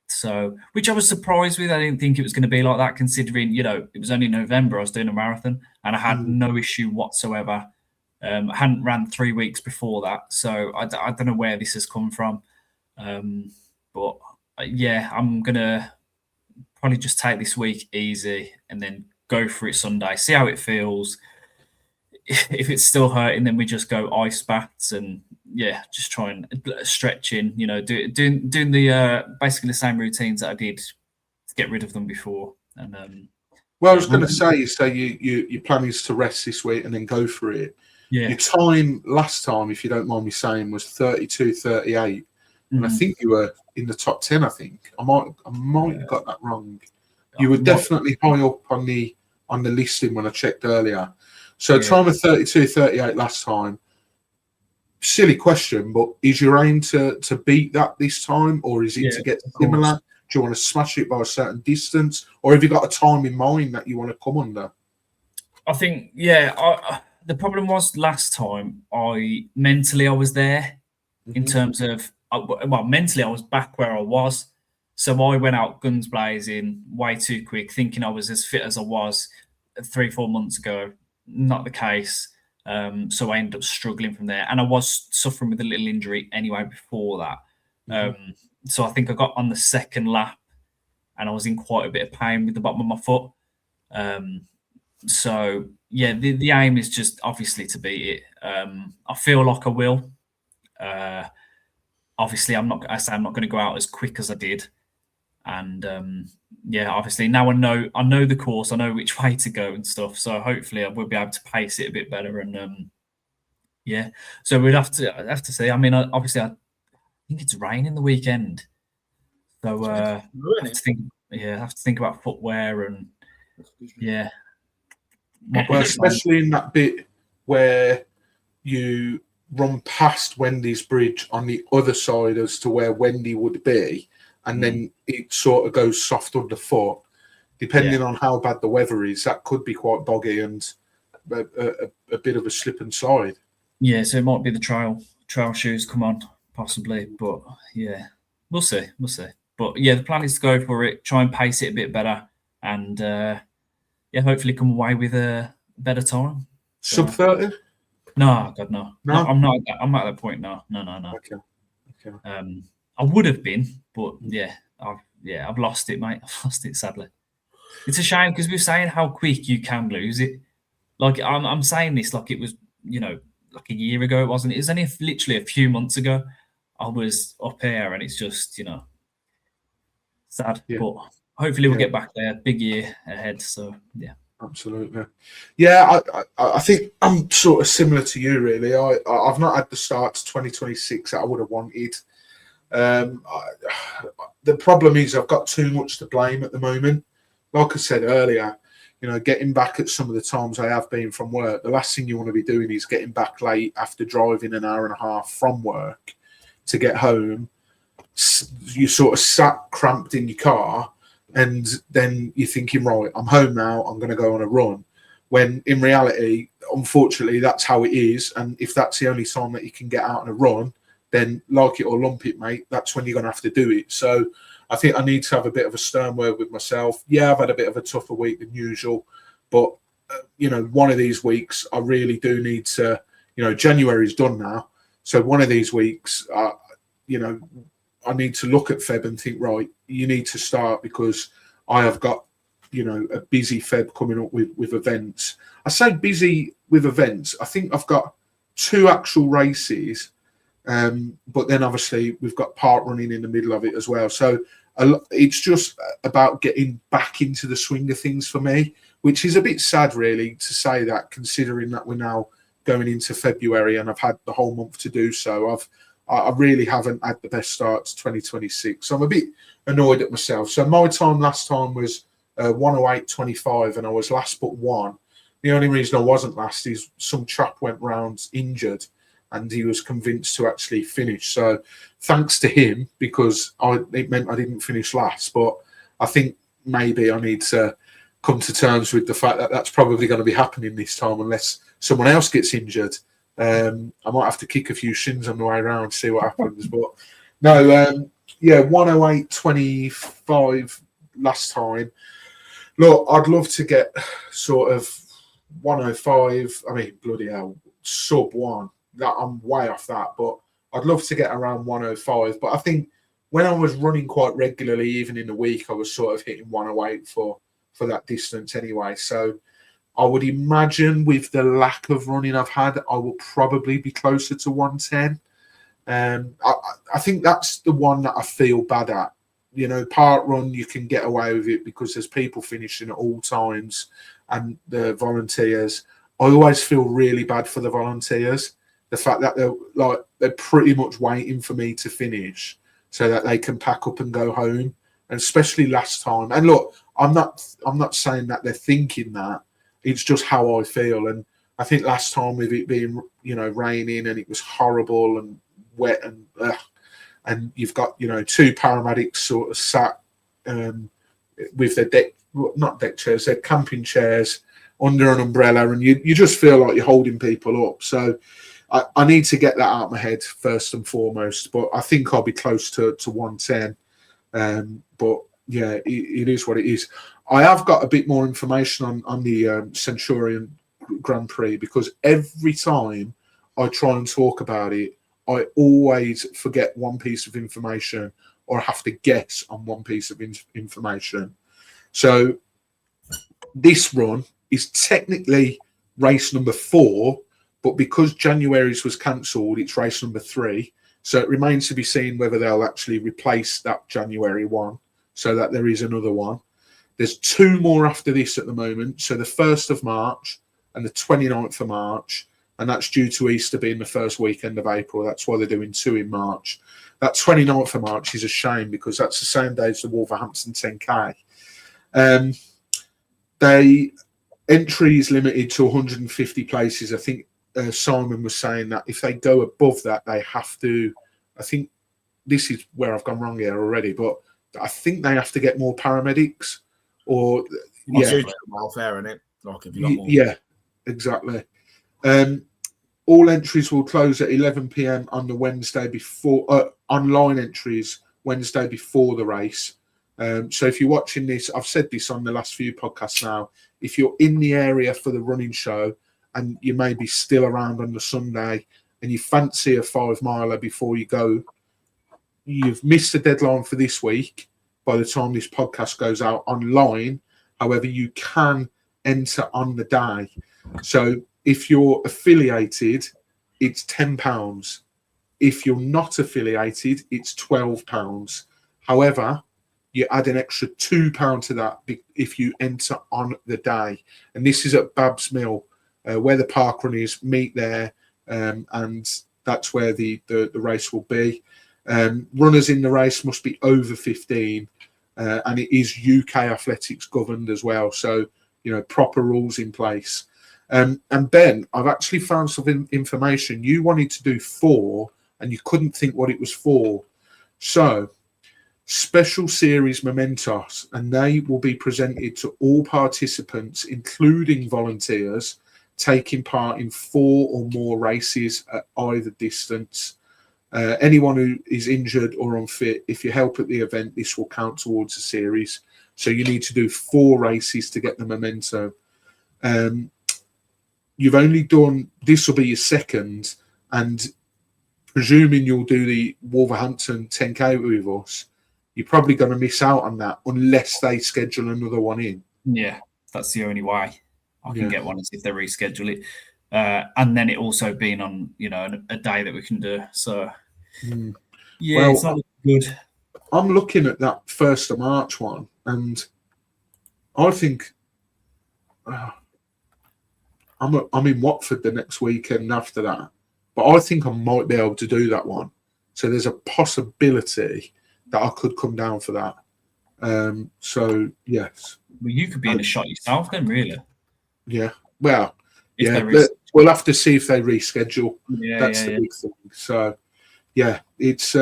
So, which I was surprised with. I didn't think it was going to be like that, considering, it was only November. I was doing a marathon and I had no issue whatsoever. I hadn't ran 3 weeks before that. So I don't know where this has come from. But yeah, I'm going to probably just take this week easy and then go for it Sunday, see how it feels. If it's still hurting, then we just go ice baths and just try and stretching, doing the basically the same routines that I did to get rid of them before. And well, I was going to say, your plan is to rest this week and then go for it. Yeah. Your time last time, if you don't mind me saying, was 32:38, and I think you were in the top 10. I think I might have got that wrong. You were definitely high up on the listing when I checked earlier. So time of 32:38 last time. Silly question, but is your aim to beat that this time, or is it to get similar? Do you want to smash it by a certain distance, or have you got a time in mind that you want to come under? I think, the problem was last time mentally I was there in terms of, mentally I was back where I was. So I went out guns blazing way too quick, thinking I was as fit as I was 3-4 months ago. Not the case. So I ended up struggling from there. And I was suffering with a little injury anyway before that. So I think I got on the second lap and I was in quite a bit of pain with the bottom of my foot. So yeah, the aim is just obviously to beat it. I feel like I will. Obviously, I'm not going to go out as quick as I did. And obviously now I know the course, I know which way to go and stuff. So hopefully I will be able to pace it a bit better. And so we'd have to see. I mean, obviously I think it's raining the weekend, so I have to think about footwear and Well, especially in that bit where you run past Wendy's bridge on the other side as to where Wendy would be. And then it sort of goes soft underfoot, depending on how bad the weather is. That could be quite boggy and a bit of a slip and slide. Yeah, so it might be the trail shoes come on, possibly. But yeah, we'll see. But yeah, the plan is to go for it, try and pace it a bit better, and hopefully come away with a better time. Sub 30? No, God, no. I'm not. I'm not at that point. No. Okay. I would have been, but I've lost it, mate. I've lost it, sadly. It's a shame because we're saying how quick you can lose it. Like I'm saying this like it was, like a year ago. It wasn't. It was only literally a few months ago. I was up here, and it's just, sad. Yeah. But hopefully we'll get back there. Big year ahead. So yeah. Absolutely. Yeah, I think I'm sort of similar to you, really. I've not had the start to 2026 that I would have wanted. The problem is I've got too much to blame at the moment. Like I said earlier, getting back at some of the times I have been from work, the last thing you want to be doing is getting back late after driving an hour and a half from work to get home. You sort of sat cramped in your car, and then you're thinking, right, I'm home now, I'm going to go on a run. When in reality, unfortunately, that's how it is. And if that's the only time that you can get out on a run, then like it or lump it, mate, that's when you're going to have to do it. So I think I need to have a bit of a stern word with myself. Yeah, I've had a bit of a tougher week than usual, but, one of these weeks I really do need to, January's done now. So one of these weeks, I need to look at Feb and think, right, you need to start, because I have got, a busy Feb coming up with events. I say busy with events. I think I've got 2 actual races, but then obviously we've got park running in the middle of it as well. So it's just about getting back into the swing of things for me, which is a bit sad, really, to say that, considering that we're now going into February and I've had the whole month to do so. I really haven't had the best start to 2026. So I'm a bit annoyed at myself. So my time last time was 108.25, and I was last but 1. The only reason I wasn't last is some chap went round injured and he was convinced to actually finish. So thanks to him, because it meant I didn't finish last. But I think maybe I need to come to terms with the fact that that's probably going to be happening this time, unless someone else gets injured. I might have to kick a few shins on the way around to see what happens. But no, 108.25 last time. Look, I'd love to get sort of 105. I mean, bloody hell, sub 1. That I'm way off that, but I'd love to get around 105. But I think when I was running quite regularly, even in the week, I was sort of hitting 108 for that distance anyway. So I would imagine with the lack of running I've had, I will probably be closer to 110. I think that's the one that I feel bad at. Park run, you can get away with it because there's people finishing at all times, and the volunteers. I always feel really bad for the volunteers. The fact that they're pretty much waiting for me to finish so that they can pack up and go home. And especially last time. And look, I'm not saying that they're thinking that. It's just how I feel. And I think last time, with it being raining and it was horrible and wet and you've got 2 paramedics sort of sat with their not deck chairs, their camping chairs under an umbrella, and you just feel like you're holding people up. So I need to get that out of my head first and foremost. But I think I'll be close to 110. But yeah, it is what it is. I have got a bit more information on the Centurion Grand Prix, because every time I try and talk about it, I always forget one piece of information, or have to guess on one piece of information. So this run is technically race number 4, but because January's was cancelled, it's race number 3. So it remains to be seen whether they'll actually replace that January one, so that there is another one. There's 2 more after this at the moment. So the 1st of March and the 29th of March. And that's due to Easter being the first weekend of April. That's why they're doing 2 in March. That 29th of March is a shame, because that's the same day as the Wolverhampton 10K. Entry is limited to 150 places. I think Simon was saying that if they go above that, they have to, I think this is where I've gone wrong here already, but I think they have to get more paramedics, or welfare in it. Like if you got more. Yeah, exactly. All entries will close at 11 p.m. on the Wednesday before. Online entries Wednesday before the race. So if you're watching this, I've said this on the last few podcasts now. If you're in the area for the running show and you may be still around on the Sunday and you fancy a 5 miler before you go, you've missed the deadline for this week by the time this podcast goes out online. However, you can enter on the day. So if you're affiliated, it's £10. If you're not affiliated, it's £12. However, you add an extra £2 to that if you enter on the day. And this is at Babs Mill, where the park runners meet there, and that's where the race will be. Runners in the race must be over 15, and it is UK athletics governed as well. So, proper rules in place. And Ben, I've actually found some information. You wanted to do 4 and you couldn't think what it was for. So, special series mementos, and they will be presented to all participants, including volunteers, taking part in 4 or more races at either distance. Anyone who is injured or unfit, if you help at the event, this will count towards a series. So you need to do 4 races to get the memento. You've only done, this will be your second, and presuming you'll do the Wolverhampton 10K with us, you're probably going to miss out on that unless they schedule another one in. Yeah, that's the only way I can get one, is if they reschedule it. And then it also being on, a day that we can do. So, yeah, it's not good. I'm looking at that 1st of March one, and I think I'm in Watford the next weekend after that, but I think I might be able to do that one. So there's a possibility that I could come down for that. So yes. Well, you could be in a shot yourself then, really. Yeah. Well, we'll have to see if they reschedule. That's the big thing. So yeah, it's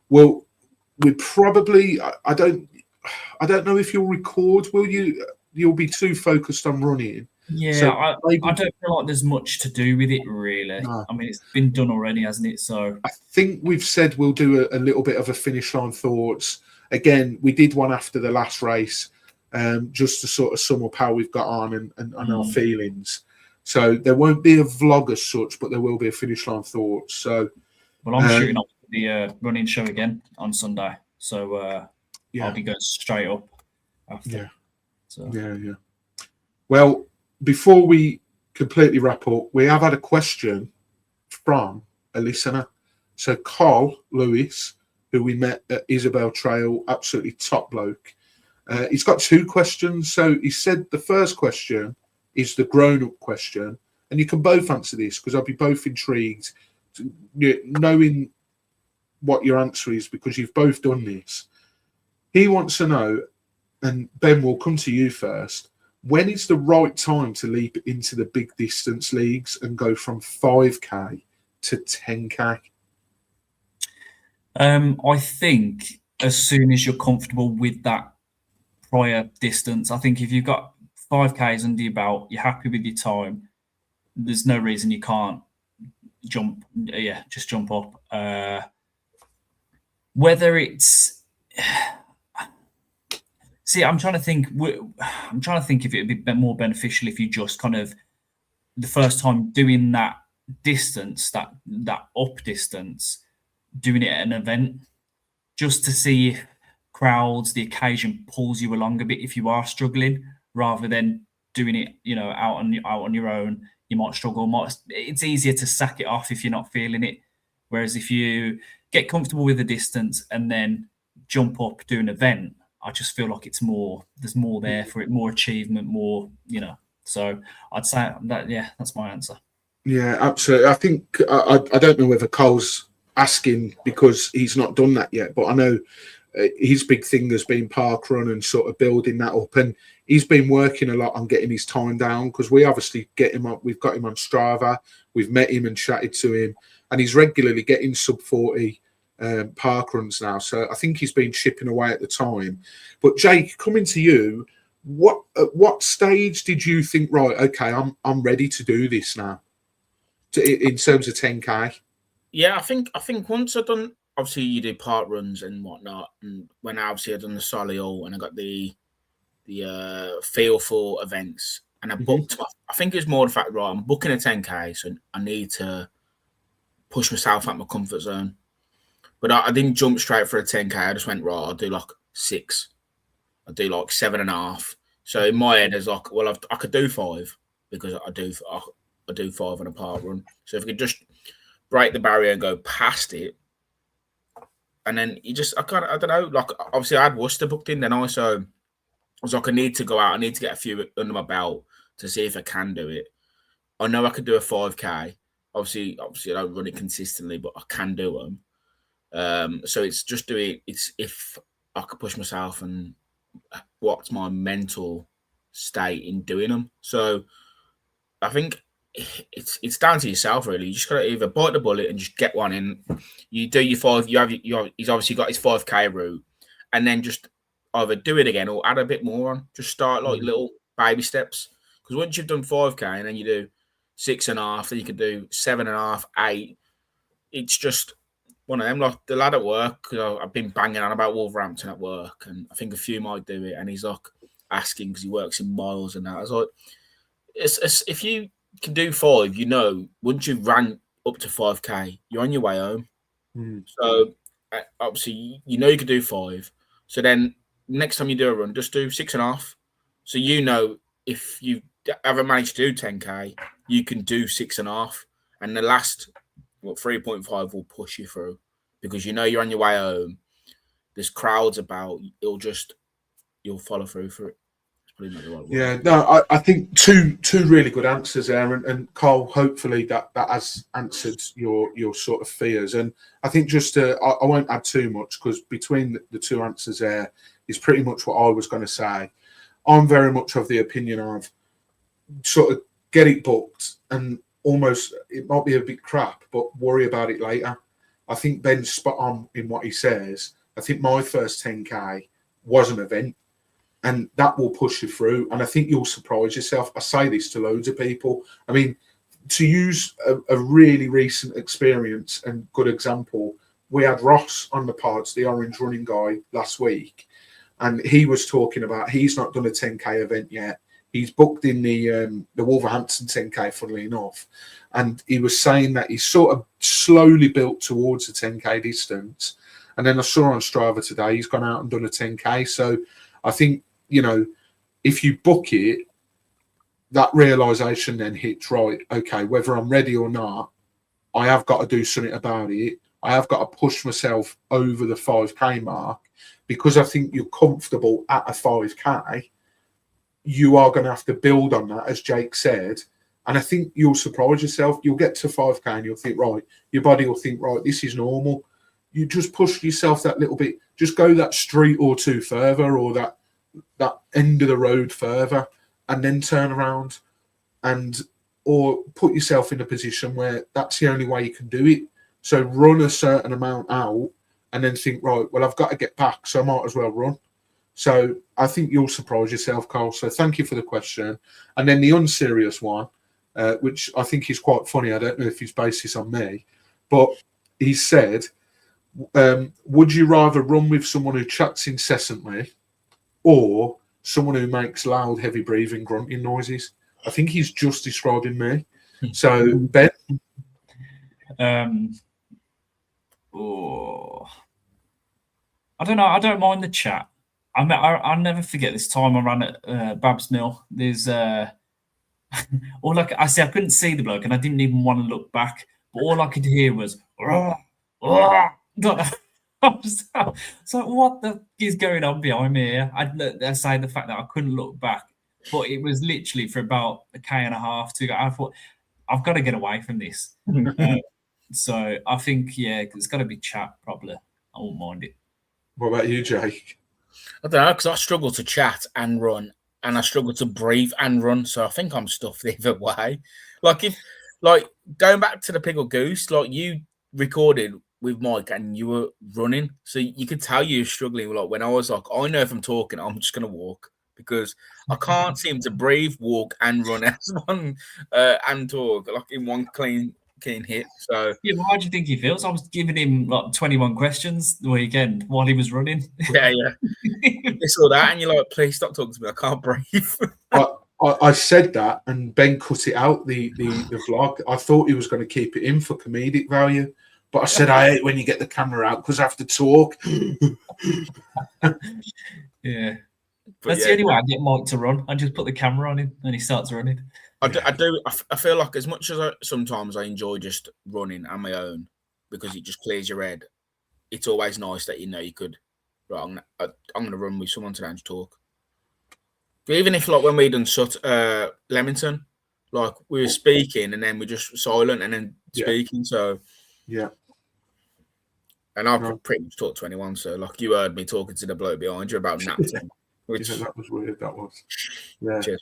we probably. I don't know if you'll record. Will you? You'll be too focused on running. Yeah, so I don't feel like there's much to do with it, really. No. I mean, it's been done already, hasn't it? So I think we've said we'll do a little bit of a finish line thoughts. Again, we did one after the last race, just to sort of sum up how we've got on and our feelings. So there won't be a vlog as such, but there will be a finish line thoughts. So, well, I'm shooting up the running show again on Sunday, so I'll be going straight up after. Yeah. So. Yeah. Well, before we completely wrap up, we have had a question from a listener. So Carl Lewis, who we met at Isabel Trail, absolutely top bloke. He's got 2 questions. So he said the first question is the grown-up question, and you can both answer this because I'll be both intrigued knowing what your answer is, because you've both done this. He wants to know, and Ben, will come to you first, when is the right time to leap into the big distance leagues and go from 5K to 10K? I think as soon as you're comfortable with that prior distance. I think if you've got 5Ks under your belt, you're happy with your time, there's no reason you can't just jump up. Whether it's... See, I'm trying to think if it would be more beneficial if you just kind of, the first time doing that distance, that up distance, doing it at an event, just to see if crowds, the occasion pulls you along a bit if you are struggling, rather than doing it, out on your own. You might struggle. It's easier to sack it off if you're not feeling it. Whereas if you get comfortable with the distance and then jump up, do an event, I just feel like there's more there for it, more achievement, more, So I'd say that's my answer. Yeah, absolutely. I think, I don't know whether Cole's asking because he's not done that yet, but I know his big thing has been parkrun and sort of building that up. And he's been working a lot on getting his time down, because we obviously get him up. We've got him on Strava. We've met him and chatted to him, and he's regularly getting sub 40 park runs now. So I think he's been chipping away at the time. But Jake, coming to you, at what stage did you think, right, okay, I'm ready to do this now, in terms of 10K? Yeah, I think once I've done, obviously you do park runs and whatnot, and when obviously I've done the Solihull and I got the feel for events, and I booked. I think it's more the fact, right, I'm booking a 10K, so I need to push myself out my comfort zone. But I didn't jump straight for a 10K. I just went, right, I'll do like 6. I'll do like 7.5. So in my head, there's like, well, I could do 5 because I do 5 on a park run. So if you could just break the barrier and go past it, and then I don't know, like, obviously I had Worcester booked in, then also I was like, I need to go out, I need to get a few under my belt to see if I can do it. I know I could do a 5K. Obviously I don't run it consistently, but I can do them. So it's just doing. It's if I could push myself and what's my mental state in doing them. So I think it's down to yourself really. You just gotta either bite the bullet and just get one in. You do your 5. He's obviously got his 5K route, and then just either do it again or add a bit more on. Just start like little baby steps. Because once you've done 5K and then you do 6.5, then you can do 7.5, 8. It's just one of them. Like the lad at work, because I've been banging on about Wolverhampton at work, and I think a few might do it. And he's like asking because he works in miles and that. I was like, it's if you can do 5, once you've ran up to 5K, you're on your way home. So obviously, you can do 5. So then next time you do a run, just do 6.5. So if you haven't managed to do 10K, you can do 6.5, and the last 3.5 will push you through because you're on your way home. There's crowds about. You'll follow through for it. Yeah, no, I think two really good answers there, and Carl, hopefully that has answered your sort of fears. And I think I won't add too much because between the two answers there is pretty much what I was going to say. I'm very much of the opinion of sort of get it booked and almost it might be a bit crap, but worry about it later. I think Ben's spot on in what he says. I think my first 10K was an event. And that will push you through. And I think you'll surprise yourself. I say this to loads of people. I mean, to use a really recent experience and good example, we had Ross on the pods, the orange running guy, last week. And he was talking about he's not done a 10K event yet. He's booked in the Wolverhampton 10K, funnily enough. And he was saying that he's sort of slowly built towards the 10K distance. And then I saw on Strava today, he's gone out and done a 10K. So I think, if you book it, that realization then hits, right, okay, whether I'm ready or not, I have got to do something about it. I have got to push myself over the 5K mark because I think you're comfortable at a 5K. You are going to have to build on that, as Jake said. And I think you'll surprise yourself. You'll get to 5K and you'll think, right, your body will think, right, this is normal. You just push yourself that little bit. Just go that street or two further or that end of the road further and then turn around or put yourself in a position where that's the only way you can do it. So run a certain amount out and then think, right, well, I've got to get back, so I might as well run. So I think you'll surprise yourself, Carl. So thank you for the question. And then the unserious one, which I think is quite funny. I don't know if he's based this on me, but he said, would you rather run with someone who chats incessantly or someone who makes loud, heavy breathing, grunting noises? I think he's just describing me. So, Ben? I don't know. I don't mind the chat. I'll never forget this time I ran at Babs Mill. There's I couldn't see the bloke and I didn't even want to look back. But all I could hear was, it's like, what the is going on behind me here? I say the fact that I couldn't look back, but it was literally for about a K and a half to go. I thought, I've got to get away from this. So I think, it's got to be chat, probably. I won't mind it. What about you, Jake? I don't know, because I struggle to chat and run, and I struggle to breathe and run. So I think I'm stuffed either way. Going back to the Pickled Goose, like you recorded with Mike and you were running, so you could tell you were struggling. Like when I was like, I know if I'm talking, I'm just gonna walk because I can't seem to breathe, walk, and run as one and talk like in one clean hit. So yeah, how do you think he feels? I was giving him like 21 questions the weekend while he was running. Yeah. This or that, and you're like, please stop talking to me. I can't breathe. I said that, and Ben cut it out the vlog. I thought he was going to keep it in for comedic value. But I said, I hate when you get the camera out because I have to talk. Yeah. That's the only way I get Mike to run. I just put the camera on him and he starts running. I feel like as much as sometimes I enjoy just running on my own because it just clears your head, it's always nice that you could, right, I'm going to run with someone today and just talk. But even if, like, when we done Leamington, like, we were speaking and then we're just silent and then speaking, so... Yeah. And I No. could pretty much talk to anyone. So, like, you heard me talking to the bloke behind you about nap time, which Yeah, that was weird. That was. Yeah. cheers.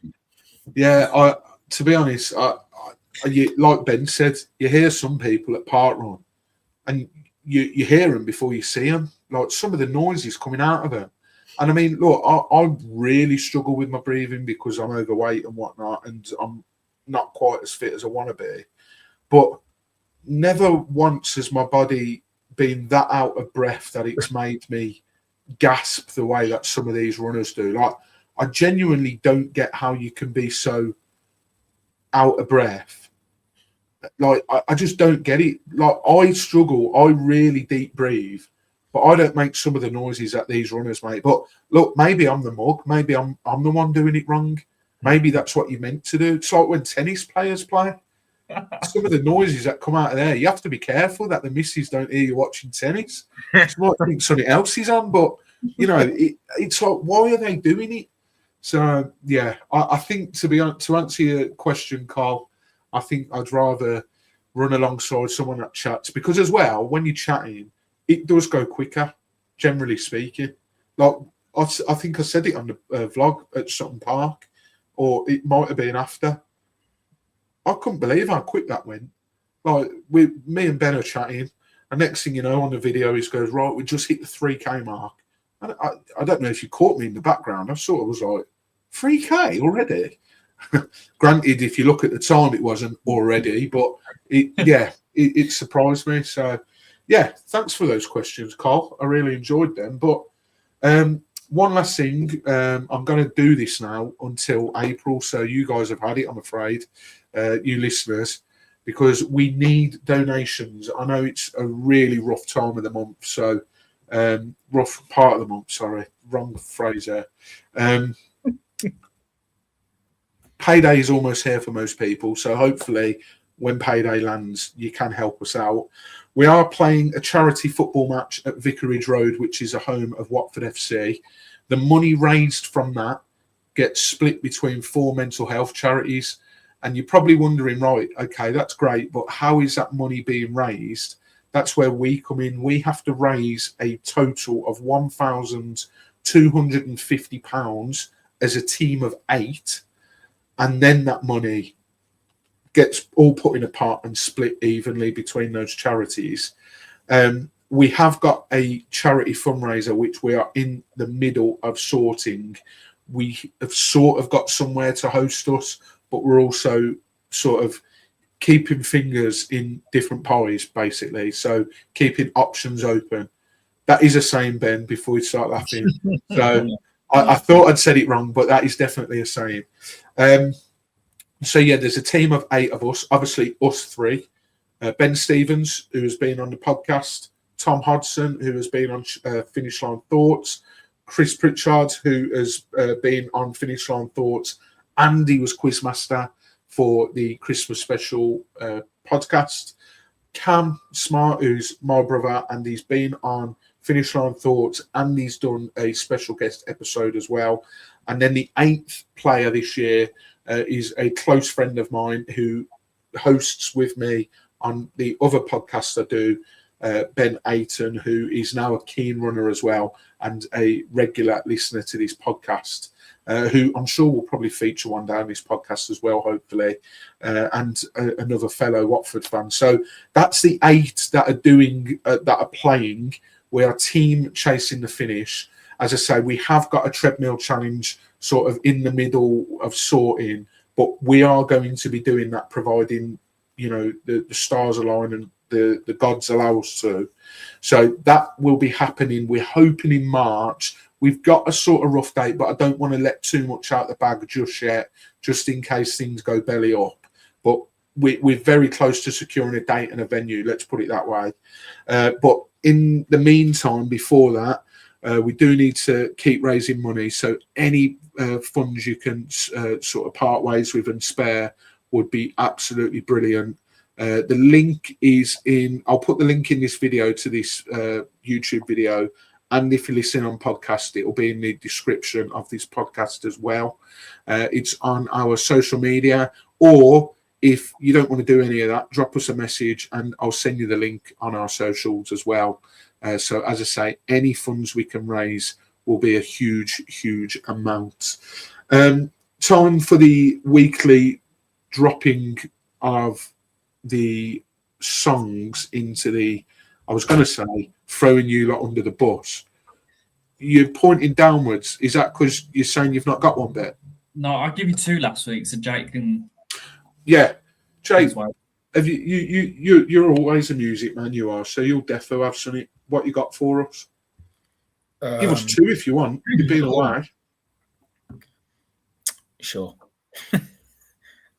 Yeah. To be honest, like Ben said, you hear some people at parkrun, and you hear them before you see them. Like some of the noises coming out of them. And I mean, look, I really struggle with my breathing because I'm overweight and whatnot, and I'm not quite as fit as I want to be. But never once has my body been that out of breath that it's made me gasp the way that some of these runners do. Like, I genuinely don't get how you can be so out of breath. Like, I just don't get it. Like, I struggle. I really deep breathe, but I don't make some of the noises that these runners make. But look, maybe I'm the mug. Maybe I'm the one doing it wrong. Maybe that's what you're meant to do. It's like when tennis players play. Some of the noises that come out of there, you have to be careful that the missus don't hear you watching tennis. She might think something else is on, but you know, it's like, why are they doing it? So yeah, I think to answer your question, Carl, I think I'd rather run alongside someone that chats, because as well, when you're chatting, it does go quicker, generally speaking. Like I think I said it on the vlog at Sutton Park, or it might have been after. I couldn't believe how quick that went. Like, me and Ben are chatting, and next thing you know, on the video, he goes, right, we just hit the 3K mark. And I don't know if you caught me in the background. I sort of was like, 3K already? Granted, if you look at the time, it wasn't already, but it surprised me. So, yeah, thanks for those questions, Carl. I really enjoyed them. But one last thing, I'm going to do this now until April. So you guys have had it, I'm afraid, you listeners, because we need donations. I know it's a really rough time of the month. So rough part of the month, sorry, wrong phrase there. Payday is almost here for most people. So hopefully when payday lands, you can help us out. We are playing a charity football match at Vicarage Road, which is a home of Watford FC. The money raised from that gets split between 4 mental health charities. And you're probably wondering, right, okay, that's great, but how is that money being raised? That's where we come in. We have to raise a total of £1,250 as a team of 8. And then that money gets all put in a pot and split evenly between those charities. We have got a charity fundraiser, which we are in the middle of sorting. We have sort of got somewhere to host us, but we're also sort of keeping fingers in different pies, basically. So keeping options open. That is a saying, Ben, before we start laughing. So I thought I'd said it wrong, but that is definitely a saying. So, yeah, there's a team of 8 of us, obviously us 3. Ben Stevens, who has been on the podcast, Tom Hodson, who has been on Finish Line Thoughts, Chris Pritchard, who has been on Finish Line Thoughts, and he was Quizmaster for the Christmas special podcast. Cam Smart, who's my brother, and he's been on Finish Line Thoughts, and he's done a special guest episode as well. And then the 8th player this year is a close friend of mine who hosts with me on the other podcast I do, Ben Ayton, who is now a keen runner as well and a regular listener to this podcast, who I'm sure will probably feature one day on this podcast as well, hopefully, and another fellow Watford fan. So that's the 8 that are doing, that are playing. We are team chasing the finish. As I say, we have got a treadmill challenge sort of in the middle of sorting, but we are going to be doing that, providing, you know, the stars align and the gods allow us to. So that will be happening. We're hoping in March. We've got a sort of rough date, but I don't want to let too much out the bag just yet, just in case things go belly up. But we're very close to securing a date and a venue, let's put it that way. But in the meantime, before that, we do need to keep raising money. So any funds you can sort of part ways with and spare would be absolutely brilliant. The link is in, I'll put the link in this video to this YouTube video. And if you listen on podcast, it will be in the description of this podcast as well. It's on our social media, or if you don't want to do any of that, drop us a message and I'll send you the link on our socials as well. So as I say, any funds we can raise will be a huge amount. Time for the weekly dropping of the songs into the, I was going to say, throwing you lot under the bus. You're pointing downwards. Is that because you're saying you've not got one bit? No, I give you 2 last week, so Jake can. Yeah, Jake, Well. have you're always a music man, you are. So you'll defo have something. What you got for us? Give us 2 if you want. You've been away. Sure.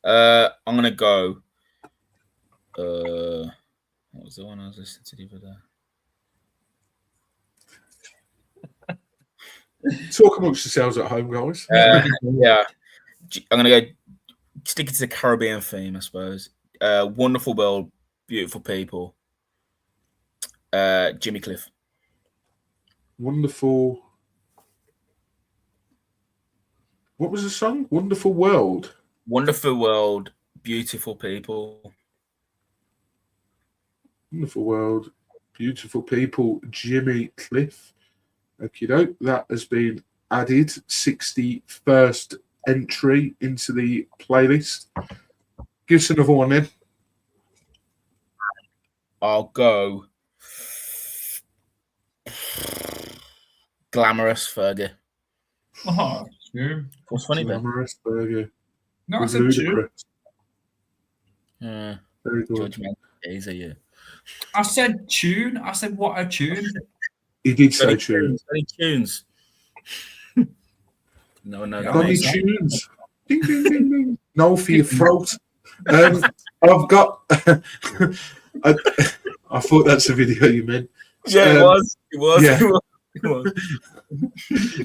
I'm gonna go. What was the one I was listening to the other day? Talk amongst yourselves at home, guys. Yeah, I'm gonna go sticking to the Caribbean theme, I suppose. Wonderful world, beautiful people. Jimmy Cliff. Wonderful. What was the song? Wonderful World. Wonderful world, beautiful people. Wonderful World, beautiful people. Jimmy Cliff. Okie doke. That has been added. 61st entry into the playlist. Give us another one then. I'll go Glamorous Fergie. Oh, true. What's funny then? Glamorous Burger. No, I said tune. Ludicrous. Yeah. Very good. Judgment. Easy, yeah. I said tune. I said what a tune. He did say tune. Any tunes? No. Got any tunes? Ding, ding, ding, ding. No for your throat. I've got. I thought that's the video you meant. Yeah, it was. Yeah. It was.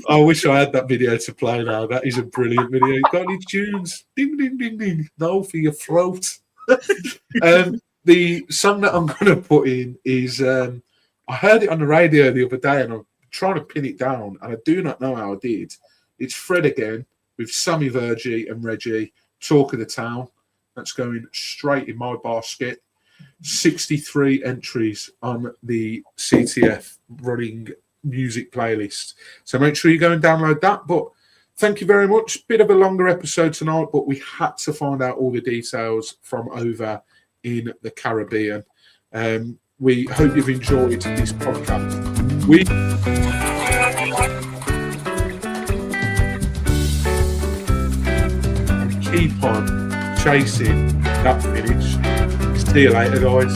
I wish I had that video to play now. That is a brilliant video. You got any tunes? Ding, ding, ding, ding. No for your throat. The song that I'm going to put in is I heard it on the radio the other day and I'm trying to pin it down and I do not know how I did. It's Fred again with Sammy Virgie and Reggie, Talk of the Town. That's going straight in my basket. 63 entries on the CTF running music playlist. So make sure you go and download that. But thank you very much. Bit of a longer episode tonight, but we had to find out all the details from over in the Caribbean. We hope you've enjoyed this podcast. We keep on chasing that finish. See you later, guys.